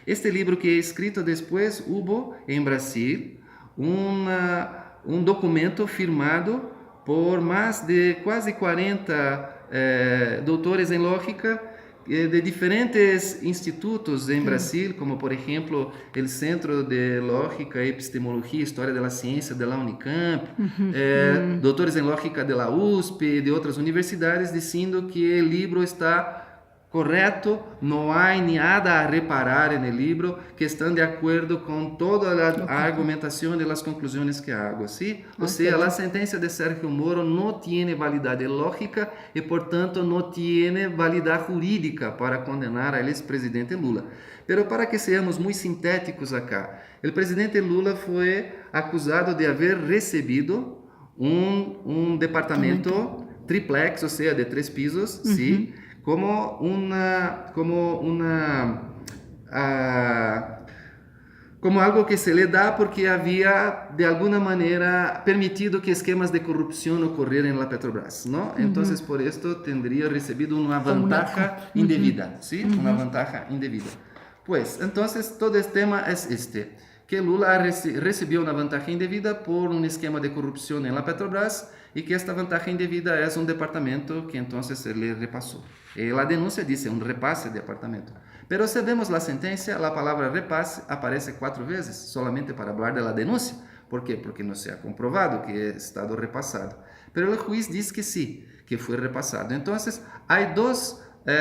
S2: Este livro que é escrito depois, hubo em Brasil um documento firmado por mais de quase 40 doutores em lógica de diferentes institutos em Brasil, como por exemplo o Centro de Lógica e Epistemologia e História da Ciência da Unicamp, doutores em lógica da USP, de outras universidades, dizendo que o livro está correto, não há nada a reparar no livro, que estão de acordo com toda a argumentação e as conclusões que hago, ¿sí? Ou seja, a sentença de Sérgio Moro não tem validade lógica e, portanto, não tem validade jurídica para condenar ao ex-presidente Lula. Pero para que sejamos muito sintéticos acá, o presidente Lula foi acusado de haver recebido um departamento triplex, ou seja, de 3 pisos, ¿sí? como algo que se le dá porque havia de alguma maneira permitido que esquemas de corrupção ocorreram na Petrobras, não? Então, por isso, teria recebido uma vantagem indevida, ¿sí? Uma vantagem indevida. Pues, então, todo este tema é este, que Lula recebeu uma vantagem indevida por um esquema de corrupção na Petrobras e que esta vantagem indevida é um departamento que então ele repassou. E a denúncia diz repasse de departamento. Pero se vemos a sentença, a palavra repasse aparece 4 vezes, solamente para falar da denúncia. ¿Por quê? Porque não se ha comprovado que é estado repassado. Pero o juiz diz que sim, que foi repassado. Então, há 2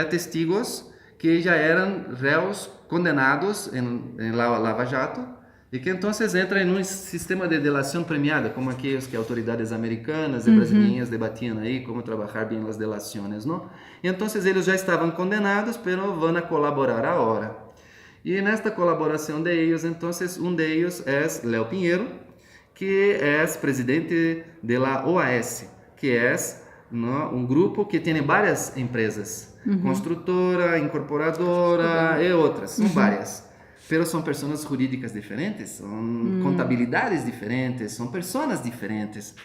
S2: testigos que já eram réus condenados em Lava Jato, e que então entram em um sistema de delação premiada, como aqueles que autoridades americanas e brasileiras debatiam aí, como trabalhar bem as delações, não? E então eles já estavam condenados, pero vão a colaborar agora. E nesta colaboração de eles, então, um deles é Léo Pinheiro, que é presidente da OAS, que é ¿no? Un grupo que tiene varias empresas, constructora, incorporadora y otras, son varias. Pero son personas jurídicas diferentes, son contabilidades diferentes, son personas diferentes.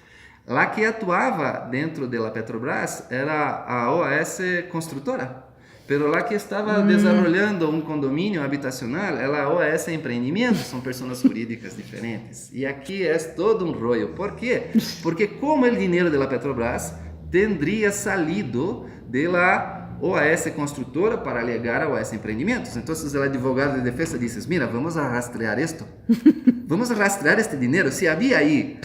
S2: La que atuava dentro de la Petrobras era a OAS Construtora, pero la que estava desarrollando um condomínio habitacional era a OAS Empreendimentos, são pessoas jurídicas diferentes. E aqui é todo um rollo. ¿Por quê? Porque como o dinheiro da Petrobras tendría salido de la OAS Construtora para llegar a OAS Empreendimentos. Entonces el advogado de defensa dice, mira, vamos a rastrear esto. Vamos a rastrear este dinero. Si había ahí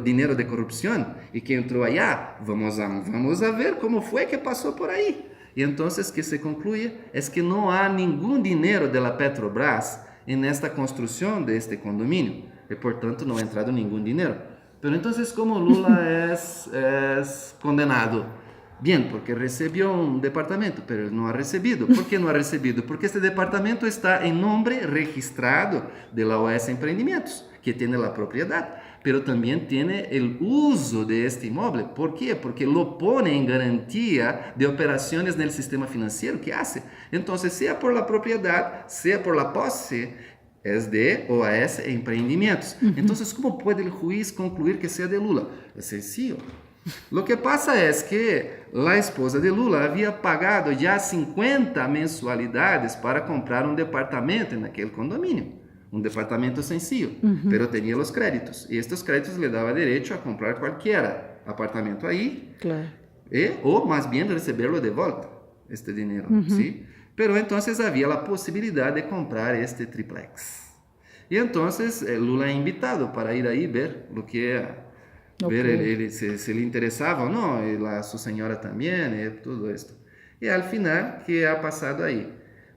S2: dinero de corrupción y que entró allá, vamos a ver cómo fue que pasó por ahí. Y entonces que se concluye es que no hay ningún dinero de la Petrobras en esta construcción de este condominio. Y por tanto no ha entrado ningún dinero. Pero entonces, ¿cómo Lula es condenado? Bien, porque recibió un departamento, pero él no ha recibido. ¿Por qué no ha recibido? Porque este departamento está en nombre registrado de la OAS Empreendimentos, que tiene la propiedad, pero también tiene el uso de este inmueble. ¿Por qué? Porque lo pone en garantía de operaciones en el sistema financiero que hace. Entonces, sea por la propiedad, sea por la posse, es de OAS Empreendimentos. Entonces, ¿cómo puede el juez concluir que sea de Lula? Es sencillo. Lo que pasa es que la esposa de Lula había pagado ya 50 mensualidades para comprar un departamento en aquel condominio. Un departamento sencillo, pero tenía los créditos. Y estos créditos le daban derecho a comprar cualquier apartamento ahí. Claro. O más bien recibirlo de vuelta, este dinero. ¿Sí? Pero entonces había la posibilidad de comprar este triplex. Y entonces Lula é invitado para ir ahí ver lo que... Ver se le interessava ou não, e a sua senhora também, e tudo isso. E ao final, que ha passado aí?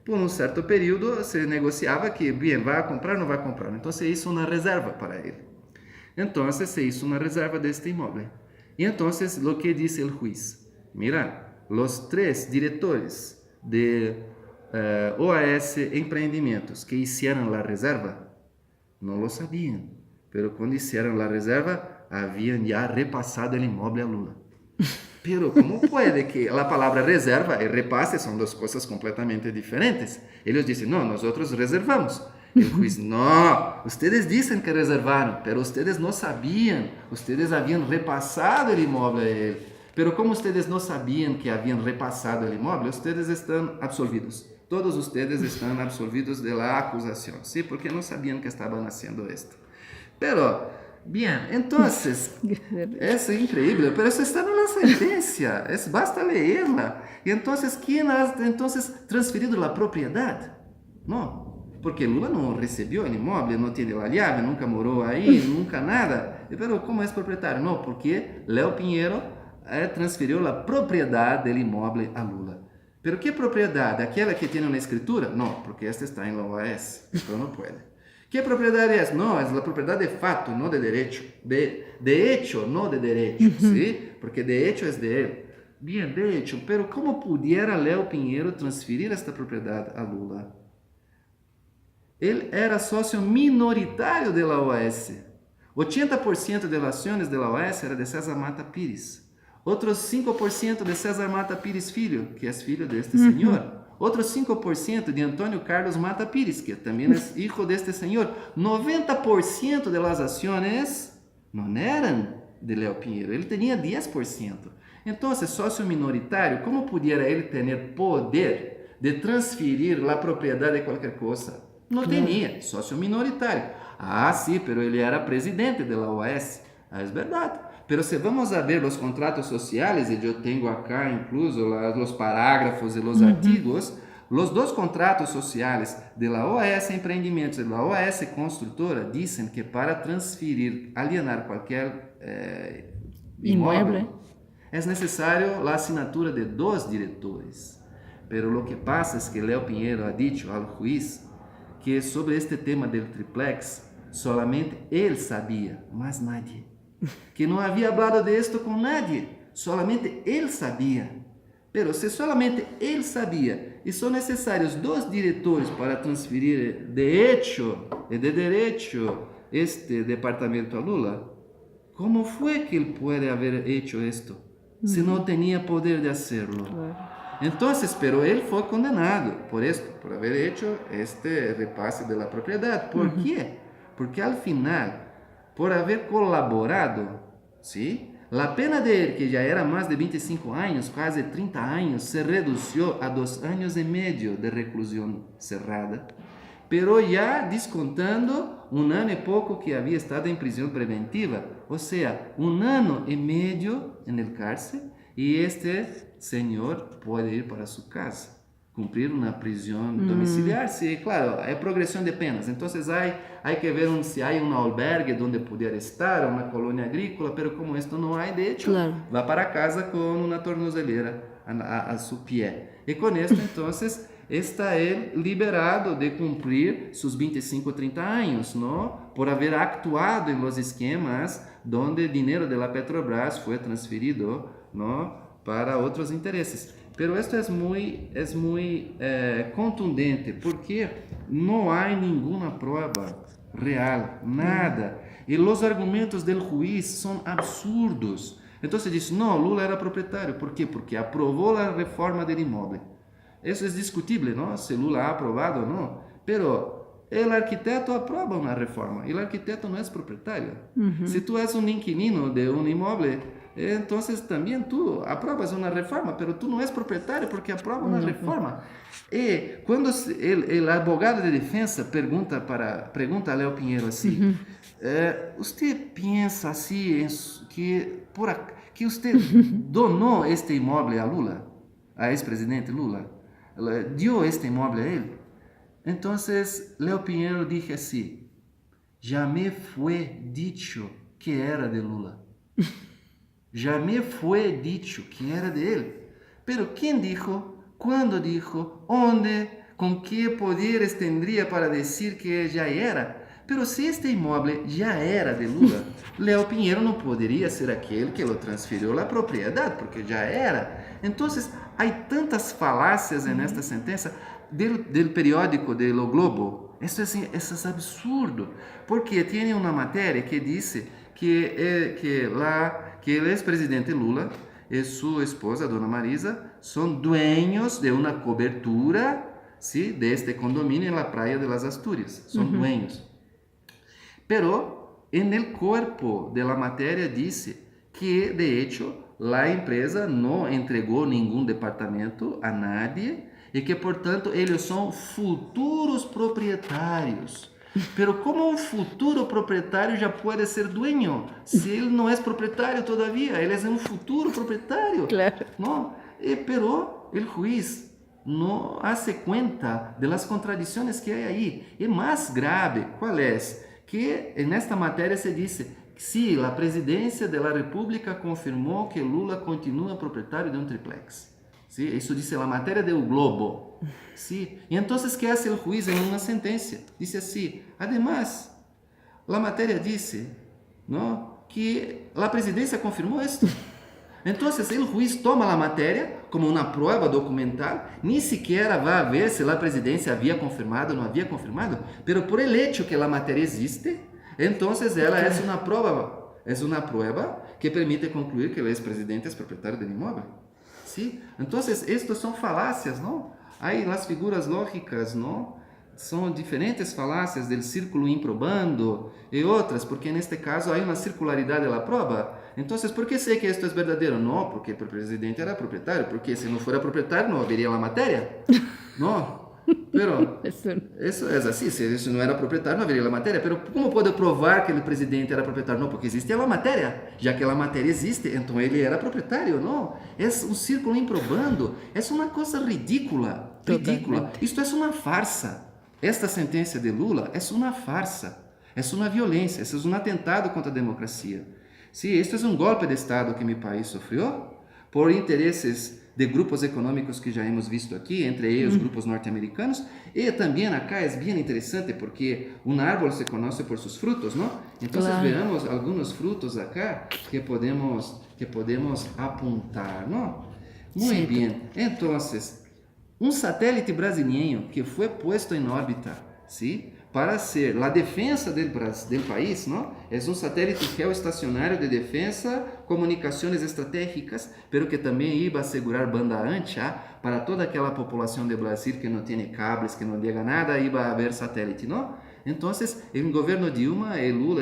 S2: Por um certo período, se negociava que, bem, vai comprar ou não vai comprar. Então, se hizo uma reserva para ele. Então, se hizo uma reserva deste imóvel. E então, o que disse o juiz? Mira, os 3 diretores de OAS Empreendimentos que hicieron a reserva, não lo sabiam. Pero quando hicieron a reserva, habían ya repasado el inmueble a Lula. Pero ¿cómo puede que la palabra reserva y repase son dos cosas completamente diferentes? Ellos dicen, no, nosotros reservamos. El juez, no, ustedes dicen que reservaron, pero ustedes no sabían, ustedes habían repasado el inmueble a él. Pero como ustedes no sabían que habían repasado el inmueble, ustedes están absolvidos. Todos ustedes están absolvidos de la acusación, ¿sí? Porque no sabían que estaban haciendo esto. Pero... Bien, entonces, es increíble, pero eso está en la sentencia, basta leerla. Y entonces, ¿quién ha transferido la propiedad? No, porque Lula no recibió el inmueble, no tiene la llave, nunca moró ahí, nunca nada. Pero ¿cómo es propietario? No, porque Leo Pinheiro transferiu la propiedad del inmueble a Lula. ¿Pero qué propiedad? ¿Aquella que tiene una escritura? No, porque esta está en la OAS, entonces no puede. ¿Qué propiedad es? No, es la propiedad de fato, no de derecho. De hecho, no de derecho, ¿sí? Porque de hecho es de él. Bien, de hecho, pero ¿cómo pudiera Leo Pinheiro transferir esta propiedad a Lula? Él era socio minoritario de la OAS. 80% de las acciones de la OAS era de César Mata Pires. Otros 5% de César Mata Pires Filho, que es filho de este señor. Otros 5% de Antônio Carlos Mata Pires, que también es hijo de este señor. 90% de las acciones no eran de Leo Pinheiro, él tenía 10%. Entonces, socio minoritario, ¿cómo pudiera él tener poder de transferir la propiedad de cualquier cosa? No tenía, socio minoritario. Ah, sí, pero él era presidente de la OAS. Ah, es verdad. Pero si vamos a ver los contratos sociales, y yo tengo acá incluso los parágrafos y los artículos, los 2 contratos sociales de la OAS Empreendimentos y de la OAS Construtora dicen que para transferir, alienar cualquier inmueble, es necesario la asignatura de 2 diretores. Pero lo que pasa es que Leo Pinheiro ha dicho al juez que sobre este tema del triplex, solamente él sabía, más nadie. Que no había hablado de esto con nadie, solamente él sabía. Pero si solamente él sabía y son necesarios 2 diretores para transferir de hecho y de derecho este departamento a Lula, ¿cómo fue que él puede haber hecho esto?
S3: si no tenía poder de hacerlo. Entonces, pero él fue condenado por esto, por haber hecho este repase de la propiedad. ¿Por qué? Porque al final, por haber colaborado, ¿sí? La pena de él, que ya era más de 25 años, casi 30 años, se redució a 2 años y medio de reclusión cerrada, pero ya descontando 1 año y poco que había estado en prisión preventiva. O sea, 1 año y medio en el cárcel, y este señor puede ir para su casa, cumplir una prisión domiciliar. Sí, claro, hay progresión de penas. Entonces hay que ver si hay un albergue donde pudiera estar, una colonia agrícola, pero como esto no hay, de hecho, va para casa con una tornozeleira a su pie. Y con esto, entonces, está él liberado de cumplir sus 25 o 30 años, ¿no? Por haber actuado en los esquemas donde el dinero de la Petrobras fue transferido, ¿no?, para otros intereses. Pero esto es muy contundente, porque no hay ninguna prueba real, nada. Y los argumentos del juiz son absurdos. Entonces dice, no, Lula era propietario. ¿Por qué? Porque aprobó la reforma del inmueble. Eso es discutible, ¿no? Si Lula ha aprobado o no. Pero el arquitecto aprueba una reforma y el arquitecto no es propietario. Si tú eres un inquilino de un inmueble, entonces también tú apruebas una reforma, pero tú no eres propietario porque aprueba una reforma. Y cuando el abogado de defensa pregunta a Leo Pinheiro así, ¿usted piensa así que usted donó este inmueble a Lula, a ex-presidente Lula? ¿Dio este inmueble a él? Entonces Leo Pinheiro dijo así, ya me fue dicho que era de Lula. Ya me fue dicho que era de él. Pero ¿quién dijo? ¿Cuándo dijo? ¿Dónde? ¿Con qué poderes tendría para decir que ya era? Pero si este inmueble ya era de Lula, Leo Pinheiro no podría ser aquel que lo transfirió la propiedad, porque ya era. Entonces, hay tantas falacias en esta sentencia del periódico de O Globo. Eso es absurdo, porque tiene una materia que dice que el expresidente Lula y su esposa, Dona Marisa, son dueños de una cobertura, ¿sí?, de este condominio en la playa de las Asturias. Son dueños. Pero en el cuerpo de la materia dice que, de hecho, la empresa no entregó ningún departamento a nadie y que, por tanto, ellos son futuros propietarios. Pero ¿cómo un futuro propietario ya puede ser dueño si él no es propietario todavía? Él es un futuro propietario.
S1: Claro.
S3: ¿No? Pero el juez no hace cuenta de las contradicciones que hay ahí. Y más grave, ¿cuál es? Que en esta materia se dice, sí, la presidencia de la República confirmó que Lula continúa propietario de un triplex. ¿Sí? Eso dice la materia del Globo. ¿Sí? Y entonces, ¿qué hace el juez en una sentencia? Dice así, además, la materia dice, ¿no?, que la presidencia confirmó esto. Entonces, el juez toma la materia como una prueba documental, ni siquiera va a ver si la presidencia había confirmado o no había confirmado, pero por el hecho que la materia existe, entonces ela es una prueba que permite concluir que el expresidente es propietario del inmueble. ¿Sí? Entonces, estos son falacias, ¿no? Hay las figuras lógicas, ¿no? Son diferentes falacias del círculo improbando y otras, porque en este caso hay una circularidad de la prueba. Entonces, ¿por qué sé que esto es verdadero? No, porque el presidente era propietario, porque si no fuera propietario no habría la materia. No, pero eso es así, si no era propietario no habría la materia. Pero ¿cómo puedo probar que el presidente era propietario? No, porque existe la materia. Ya que la materia existe, entonces él era propietario. No, es un círculo improbando. Es una cosa ridícula, ridícula. Esto es una farsa. Esta sentencia de Lula es una farsa, es una violencia, es un atentado contra la democracia. Sí, esto es un golpe de Estado que mi país sufrió por intereses de grupos económicos que ya hemos visto aquí, entre ellos grupos norteamericanos. Y también acá es bien interesante porque un árbol se conoce por sus frutos, ¿no? Entonces veamos algunos frutos acá que podemos apuntar, ¿no? Muy bien, entonces, un satélite brasileño que fue puesto en órbita, ¿sí?, para ser a defesa do país, não? É um satélite geoestacionário de defesa, comunicações estratégicas, pero que também iba a assegurar banda ancha para toda aquela população de Brasil que não tem cables, que não llega nada, iba a haver satélite, não? Então, o governo Dilma,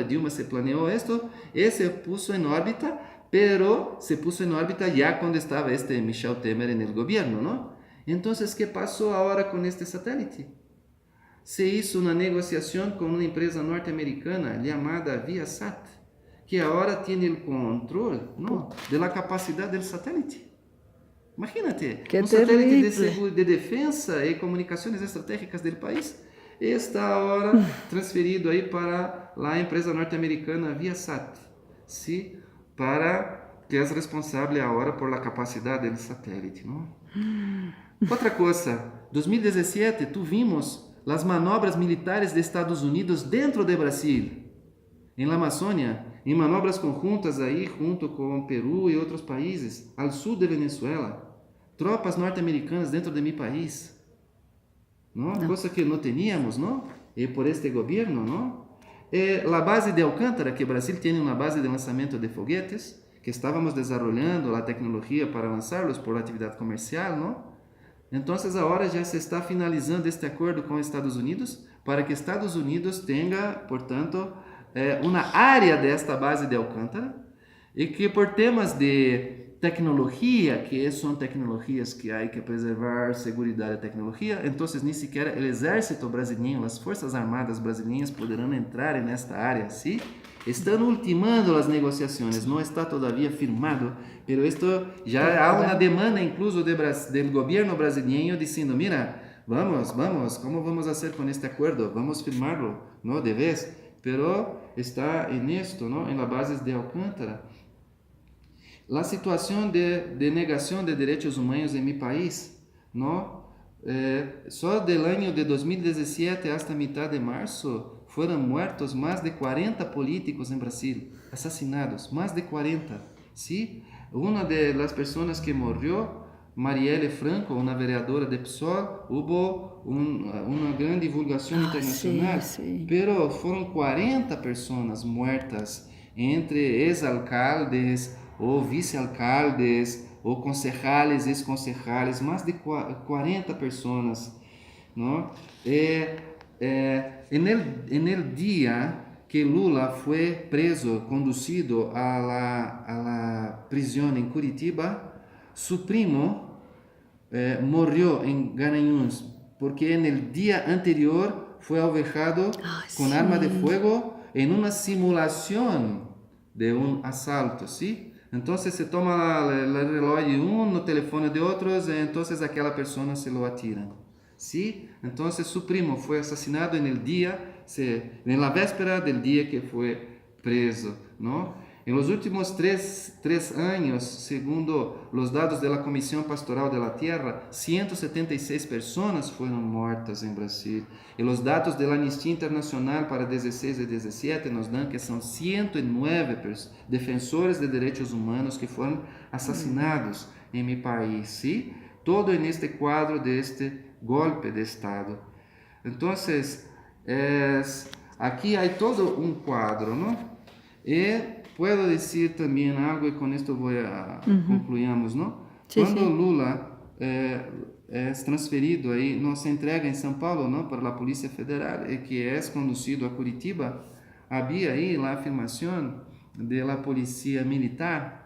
S3: Dilma se planeou esto e se puso em órbita, pero se puso em órbita já quando estava Michel Temer no governo, não? Então, o que passou agora com este satélite? Se hizo uma negociação com uma empresa norte-americana chamada Viasat, que agora tem o controle, não, da capacidade do satélite. Imagínate, satélite de defesa e comunicações estratégicas do país está agora transferido aí para a empresa norte-americana Viasat, sim, para que é responsável agora por la capacidade do satélite, não? Outra coisa, 2017 tuvimos as manobras militares de Estados Unidos dentro de Brasil, em la Amazônia, em manobras conjuntas aí junto com Peru e outros países, ao sul de Venezuela, tropas norte-americanas dentro de meu país, não? Coisa que não tínhamos, não? E por este governo, não? A base de Alcântara, que Brasil tem uma base de lançamento de foguetes, que estávamos desenvolvendo a tecnologia para lançá-los por atividade comercial, não? Então, agora já se está finalizando este acordo com os Estados Unidos para que Estados Unidos tenha, portanto, uma área desta base de Alcântara e que por temas de tecnologia, que são tecnologias que há que preservar, segurança e tecnologia, então nem sequer o exército brasileiro, as forças armadas brasileiras poderão entrar nesta área, sim? Estão ultimando as negociações, não está todavia firmado, pero esto já há uma demanda incluso do governo brasileiro dizendo, mira, vamos, como vamos fazer com este acordo? Vamos firmarlo, não de vez, pero está em esto, não, em la base de Alcântara. A situação de negação de direitos humanos em meu país, não, só do ano de 2017 hasta mitad de março foram mortos mais de 40 políticos em Brasil, assassinados, mais de 40, sim? Uma das pessoas que morreu, Marielle Franco, uma vereadora de PSOL, houve uma grande divulgação internacional, pero foram 40 pessoas mortas, entre ex-alcaldes, ou vice-alcaldes, ou concejales, ex-concejales, mais de 40 pessoas, não? En el día que Lula foi preso, conducido a la prisão em Curitiba, su primo morreu em Garanhuns, porque en el día anterior foi alvejado com arma de fuego em uma simulação de assalto, ¿sí? Então se toma o relógio de no telefone de outros, então aquela pessoa se lo atiran. ¿Sí? Entonces su primo fue asesinado en el día, en la véspera del día que fue preso, ¿no? En los últimos tres años, segundo los datos de la Comisión Pastoral de la Tierra, 176 personas fueron muertas en Brasil. Y los datos de la Amnistía Internacional para 16 y 17 nos dan que son 109 defensores de derechos humanos que fueron asesinados en mi país, ¿sí? Todo en este cuadro de este golpe de Estado. Então, aqui há todo um quadro, não? E puedo dizer também algo, e com isto concluímos, não? Quando Lula é transferido aí, não se entrega em São Paulo, não, para a Polícia Federal, e que é conduzido a Curitiba, havia aí a afirmação da Polícia Militar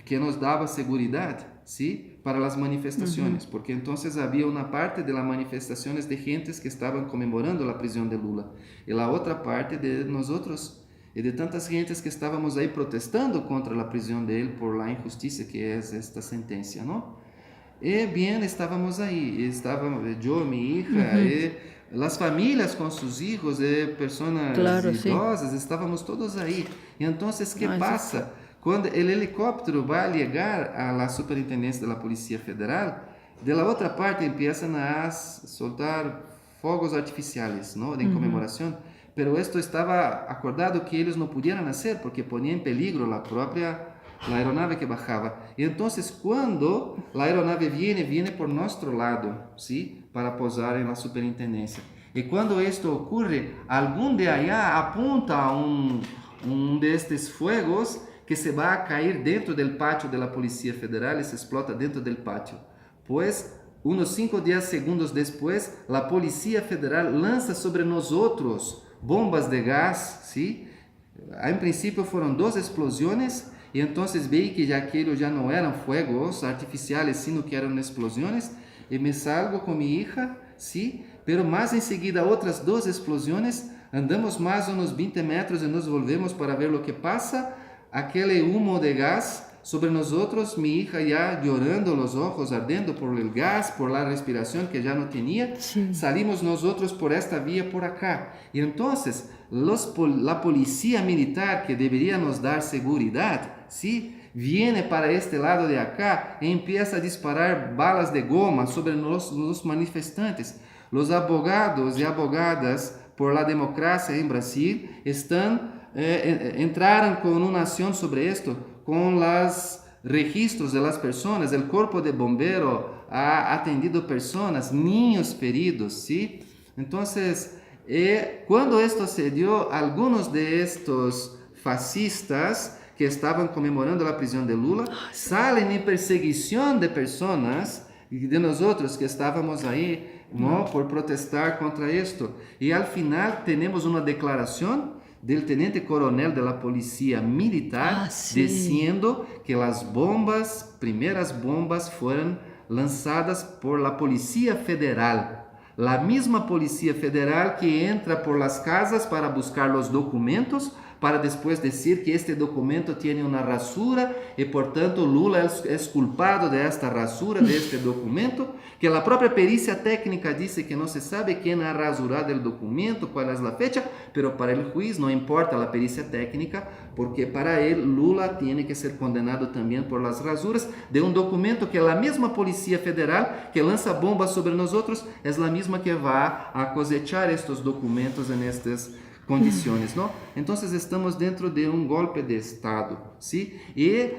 S3: que nos dava segurança, ¿sí? Para las manifestaciones, porque entonces había una parte de las manifestaciones de gentes que estaban conmemorando la prisión de Lula, y la otra parte de nosotros, y de tantas gentes que estábamos ahí protestando contra la prisión de él por la injusticia que es esta sentencia, ¿no? Y bien, estábamos ahí, yo, mi hija, y las familias con sus hijos, personas idosas, estávamos todos ahí. Y entonces, ¿qué pasa? Quando o helicóptero vai chegar à Superintendência da Polícia Federal, de la outra parte começam a soltar fogos artificiais, ¿no? De comemoração, pero esto estava acordado que eles não podiam fazer porque ponia em peligro a aeronave que bajava. E então, quando a aeronave viene por nosso lado, ¿sí? Para posar na Superintendência. Y cuando esto ocurre, algún de allá apunta a un de estos fuegos que se va a caer dentro del patio de la Policía Federal y se explota dentro del patio. Pues, unos 5 10 segundos después, la Policía Federal lanza sobre nosotros bombas de gas, ¿sí? En principio fueron 2 explosiones y entonces vi que ya aquellos ya no eran fuegos artificiales, sino que eran explosiones y me salgo con mi hija, ¿sí? Pero más enseguida otras 2 explosiones, andamos más unos 20 metros y nos volvemos para ver lo que pasa, aquel humo de gas sobre nosotros, mi hija ya llorando, los ojos ardiendo por el gas, por la respiración que ya no tenía. Sí. Salimos nosotros por esta vía por acá. Y entonces la policía militar que debería nos dar seguridad, ¿sí? Viene para este lado de acá y empieza a disparar balas de goma sobre los manifestantes. Los abogados y abogadas por la democracia en Brasil entraron con una acción sobre esto, con los registros de las personas. El cuerpo de bombero ha atendido personas, niños feridos, ¿sí? Entonces, cuando esto se dio, algunos de estos fascistas que estaban conmemorando la prisión de Lula salen en perseguición de personas, de nosotros que estábamos ahí, ¿no? Por protestar contra esto. Y al final tenemos una declaración del teniente coronel de la policía militar diciendo que las primeras bombas fueron lanzadas por la Policía Federal. La misma Policía Federal que entra por las casas para buscar los documentos, para después decir que este documento tiene una rasura y por tanto Lula es culpado de esta rasura, de este documento, que la propia pericia técnica dice que no se sabe quién ha rasurado el documento, cuál es la fecha, pero para el juez no importa la pericia técnica, porque para él Lula tiene que ser condenado también por las rasuras de un documento que la misma Policía Federal que lanza bombas sobre nosotros es la misma que va a cosechar estos documentos en estas condiciones, ¿no? Entonces estamos dentro de un golpe de Estado, ¿sí? Y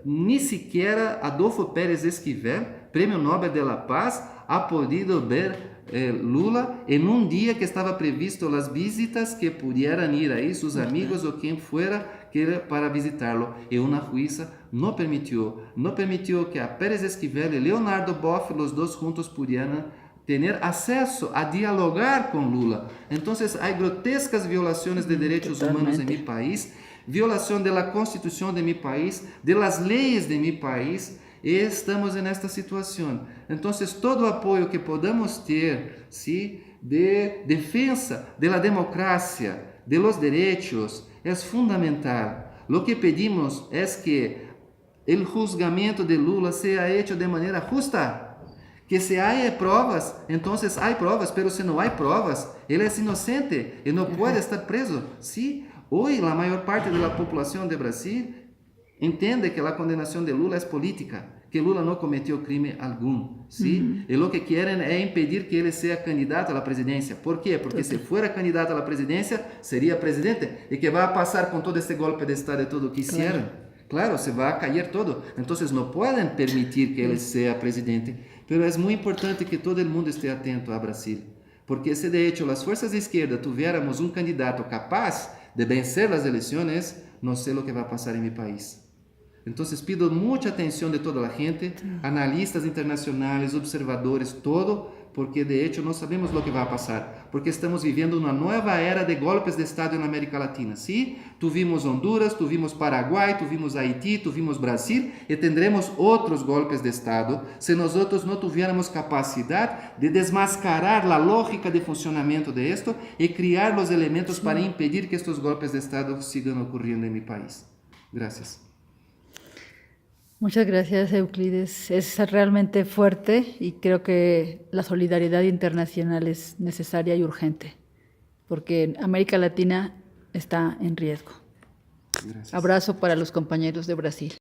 S3: ni siquiera Adolfo Pérez Esquivel, Premio Nobel de la Paz, ha podido ver Lula en un día que estaba previsto las visitas que pudieran ir ahí sus amigos o quien fuera para visitarlo. Y una jueza no permitió que a Pérez Esquivel y Leonardo Boff, los dos juntos, pudieran tener acceso a dialogar con Lula. Entonces hay grotescas violaciones de derechos humanos en mi país, violación de la constitución de mi país, de las leyes de mi país, y estamos en esta situación. Entonces todo apoyo que podamos ter, ¿sí?, de defensa de la democracia, de los derechos, es fundamental. Lo que pedimos es que el juzgamento de Lula sea hecho de manera justa. Que se haya pruebas, entonces hay pruebas, pero si no hay pruebas, él es inocente y no puede estar preso. Sí, hoy la mayor parte de la población de Brasil entiende que la condenación de Lula es política, que Lula no cometió crimen alguno, ¿sí? Y lo que quieren es impedir que él sea candidato a la presidencia. ¿Por qué? Porque si fuera candidato a la presidencia, sería presidente. ¿Y qué va a pasar con todo este golpe de Estado y todo lo que hicieron? Claro, se va a caer todo. Entonces no pueden permitir que él sea presidente. Pero es muy importante que todo el mundo esté atento a Brasil. Porque si de hecho las fuerzas de izquierda tuviéramos un candidato capaz de vencer las elecciones, no sé lo que va a pasar en mi país. Entonces pido mucha atención de toda la gente, analistas internacionales, observadores, todo, porque de hecho no sabemos lo que va a pasar, porque estamos viviendo una nueva era de golpes de Estado en América Latina, ¿sí? Tuvimos Honduras, tuvimos Paraguay, tuvimos Haití, tuvimos Brasil, y tendremos otros golpes de Estado si nosotros no tuviéramos capacidad de desmascarar la lógica de funcionamiento de esto y crear los elementos para impedir que estos golpes de Estado sigan ocurriendo en mi país. Gracias.
S1: Muchas gracias, Euclides. Es realmente fuerte y creo que la solidaridad internacional es necesaria y urgente, porque América Latina está en riesgo. Gracias. Abrazo para los compañeros de Brasil.